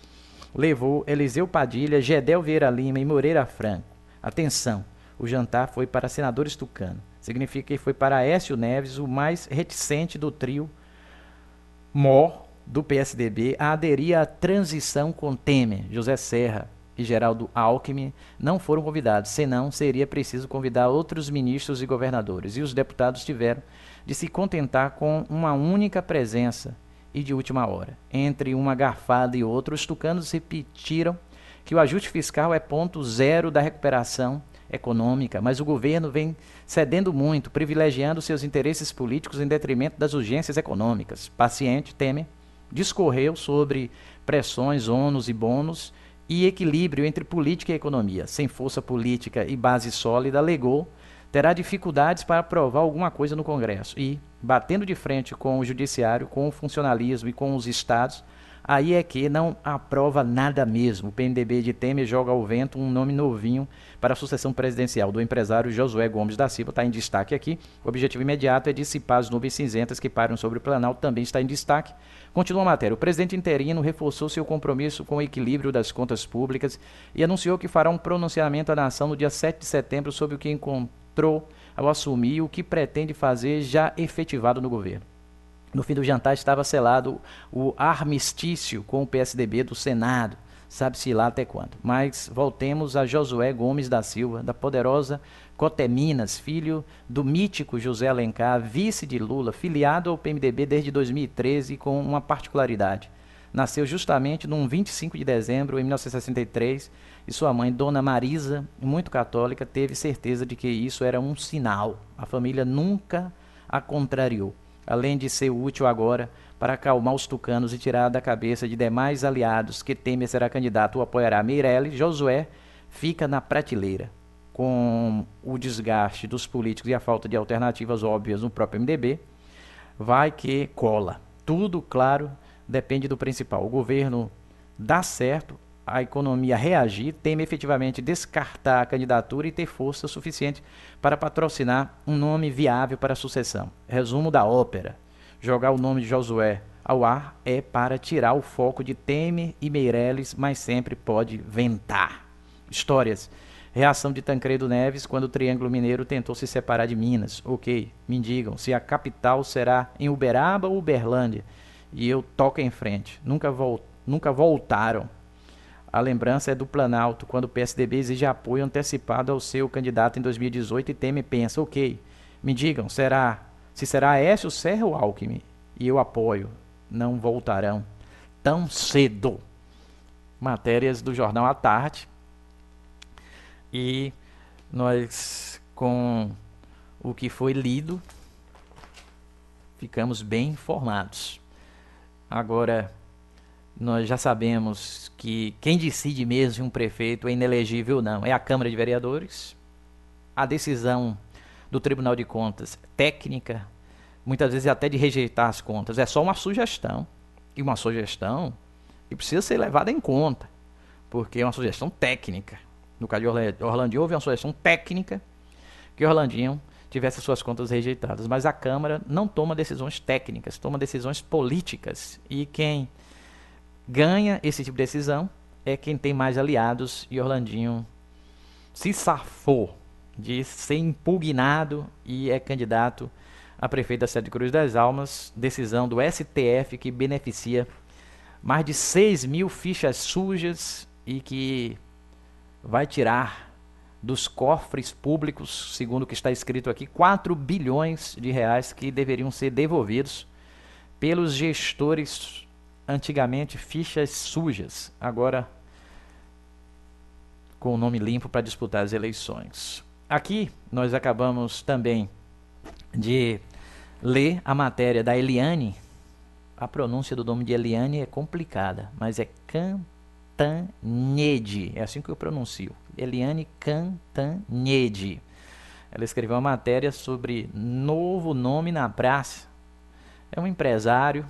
levou Eliseu Padilha, Gedel Vieira Lima e Moreira Franco. Atenção, o jantar foi para senadores tucanos. Significa que foi para Aécio Neves, o mais reticente do trio mor do PSDB, a aderir à transição com Temer. José Serra e Geraldo Alckmin não foram convidados, senão seria preciso convidar outros ministros e governadores. E os deputados tiveram de se contentar com uma única presença e de última hora. Entre uma garfada e outra, os tucanos repetiram que o ajuste fiscal é ponto zero da recuperação econômica, mas o governo vem cedendo muito, privilegiando seus interesses políticos em detrimento das urgências econômicas. Paciente, Temer discorreu sobre pressões, ônus e bônus e equilíbrio entre política e economia. Sem força política e base sólida, alegou, terá dificuldades para aprovar alguma coisa no Congresso e, batendo de frente com o judiciário, com o funcionalismo e com os estados, aí é que não aprova nada mesmo. O PMDB de Temer joga ao vento um nome novinho para a sucessão presidencial do empresário Josué Gomes da Silva. Está em destaque aqui. O objetivo imediato é dissipar as nuvens cinzentas que pairam sobre o Planalto. Também está em destaque. Continua a matéria. O presidente interino reforçou seu compromisso com o equilíbrio das contas públicas e anunciou que fará um pronunciamento à nação no dia 7 de setembro sobre o que encontrou ao assumir e o que pretende fazer já efetivado no governo. No fim do jantar estava selado o armistício com o PSDB do Senado, sabe-se lá até quando. Mas voltemos a Josué Gomes da Silva, da poderosa Coteminas, filho do mítico José Alencar, vice de Lula, filiado ao PMDB desde 2013 com uma particularidade. Nasceu justamente num 25 de dezembro de 1963 e sua mãe, Dona Marisa, muito católica, teve certeza de que isso era um sinal. A família nunca a contrariou. Além de ser útil agora para acalmar os tucanos e tirar da cabeça de demais aliados que Temer será candidato ou apoiará Meirelles, Josué fica na prateleira. com o desgaste dos políticos e a falta de alternativas óbvias no próprio MDB, vai que cola. Tudo, claro, depende do principal. O governo dá certo, a economia reagir, teme efetivamente descartar a candidatura e ter força suficiente para patrocinar um nome viável para a sucessão. Resumo da ópera: jogar o nome de Josué ao ar é para tirar o foco de Temer e Meirelles, mas sempre pode ventar. Histórias. Reação de Tancredo Neves quando o Triângulo Mineiro tentou se separar de Minas. Ok, me digam se a capital será em Uberaba ou Uberlândia. E eu toco em frente. Nunca voltaram. A lembrança é do Planalto, quando o PSDB exige apoio antecipado ao seu candidato em 2018 e Temer pensa, ok, me digam, se será Aécio, Serra ou Alckmin? E eu apoio. Não voltarão tão cedo. Matérias do Jornal à Tarde. E nós, com o que foi lido, ficamos bem informados. Agora, nós já sabemos que quem decide mesmo se um prefeito é inelegível ou não é a Câmara de Vereadores. A decisão do Tribunal de Contas técnica, muitas vezes até de rejeitar as contas, é só uma sugestão. E uma sugestão que precisa ser levada em conta, porque é uma sugestão técnica. No caso de Orlandinho, houve uma sugestão técnica que Orlandinho tivesse suas contas rejeitadas. Mas a Câmara não toma decisões técnicas, toma decisões políticas. E quem ganha esse tipo de decisão é quem tem mais aliados. E Orlandinho se safou de ser impugnado e é candidato a prefeito da Sete Cruz das Almas. Decisão do STF que beneficia mais de 6 mil fichas sujas e que vai tirar dos cofres públicos, segundo o que está escrito aqui, 4 bilhões de reais que deveriam ser devolvidos pelos gestores, antigamente fichas sujas, agora com o nome limpo para disputar as eleições. Aqui nós acabamos também de ler a matéria da Eliane. A pronúncia do nome de Eliane é complicada, mas é Cantanhede, é assim que eu pronuncio, Eliane Cantanhede. Ela escreveu uma matéria sobre novo nome na praça. É um empresário,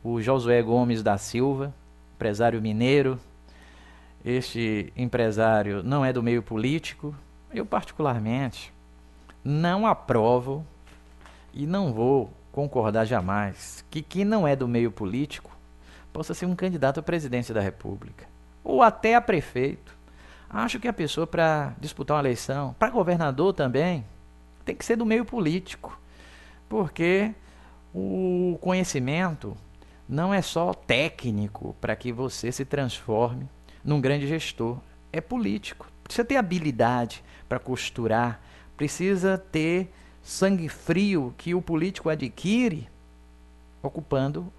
o Josué Gomes da Silva, empresário mineiro. Este empresário não é do meio político. Eu particularmente não aprovo e não vou concordar jamais que quem não é do meio político possa ser um candidato à presidência da República ou até a prefeito. Acho que a pessoa, para disputar uma eleição, para governador também, tem que ser do meio político, porque o conhecimento não é só técnico para que você se transforme num grande gestor, é político. Precisa ter habilidade para costurar, precisa ter sangue frio que o político adquire ocupando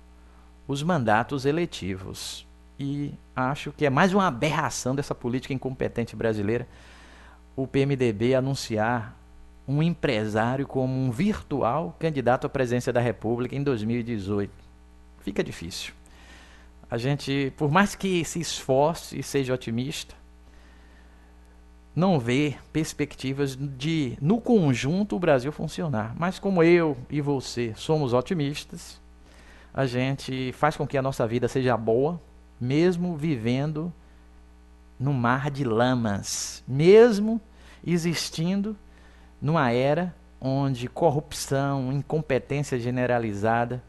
os mandatos eletivos. E acho que é mais uma aberração dessa política incompetente brasileira o PMDB anunciar um empresário como um virtual candidato à presidência da República em 2018. Fica difícil. A gente, por mais que se esforce e seja otimista, não vê perspectivas de, no conjunto, o Brasil funcionar. Mas como eu e você somos otimistas, a gente faz com que a nossa vida seja boa, mesmo vivendo no mar de lamas, mesmo existindo numa era onde corrupção, incompetência generalizada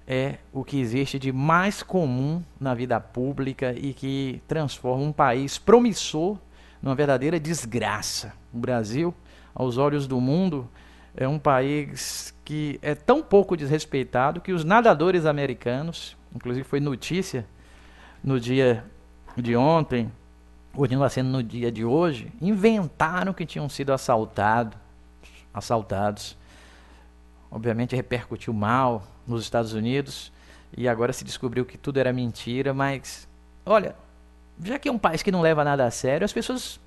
é o que existe de mais comum na vida pública e que transforma um país promissor numa verdadeira desgraça. O Brasil, aos olhos do mundo, é um país que é tão pouco desrespeitado que os nadadores americanos, inclusive foi notícia no dia de ontem, continua sendo no dia de hoje, inventaram que tinham sido assaltados. Obviamente repercutiu mal nos Estados Unidos e agora se descobriu que tudo era mentira, mas olha, já que é um país que não leva nada a sério, as pessoas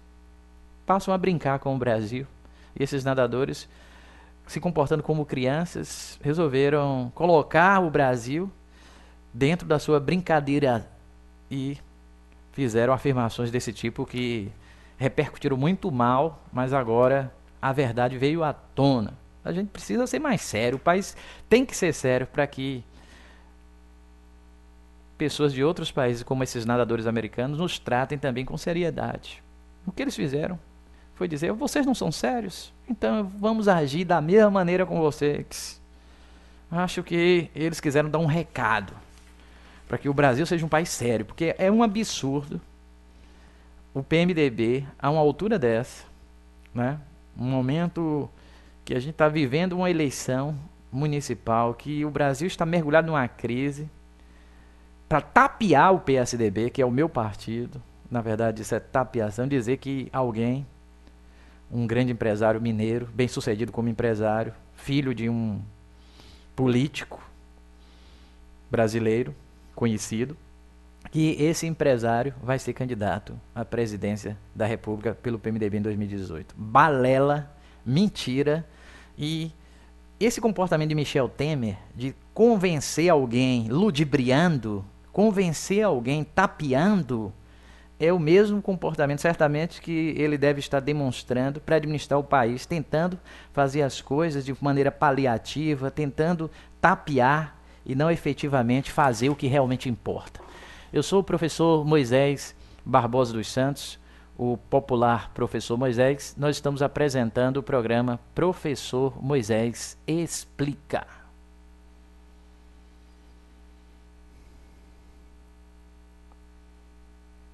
passam a brincar com o Brasil. E esses nadadores, se comportando como crianças, resolveram colocar o Brasil dentro da sua brincadeira e fizeram afirmações desse tipo que repercutiram muito mal, mas agora a verdade veio à tona. A gente precisa ser mais sério, o país tem que ser sério para que pessoas de outros países, como esses nadadores americanos, nos tratem também com seriedade. O que eles fizeram foi dizer: vocês não são sérios, então vamos agir da mesma maneira com vocês. Acho que eles quiseram dar um recado para que o Brasil seja um país sério, porque é um absurdo o PMDB, a uma altura dessa, né? Um momento que a gente está vivendo uma eleição municipal, que o Brasil está mergulhado numa crise, para tapear o PSDB, que é o meu partido. Na verdade, isso é tapeação, dizer que alguém, um grande empresário mineiro, bem sucedido como empresário, filho de um político brasileiro conhecido, que esse empresário vai ser candidato à presidência da República pelo PMDB em 2018. Balela, mentira. E esse comportamento de Michel Temer, de convencer alguém ludibriando, convencer alguém tapeando, é o mesmo comportamento, certamente, que ele deve estar demonstrando para administrar o país, tentando fazer as coisas de maneira paliativa, tentando tapear e não efetivamente fazer o que realmente importa. Eu sou o professor Moisés Barbosa dos Santos, o popular professor Moisés. Nós estamos apresentando o programa Professor Moisés Explica.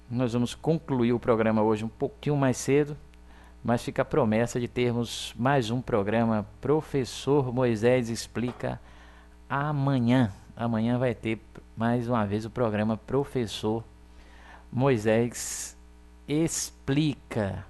Nós vamos concluir o programa hoje um pouquinho mais cedo, mas fica a promessa de termos mais um programa Professor Moisés Explica amanhã. Amanhã vai ter mais uma vez o programa Professor Moisés Explica.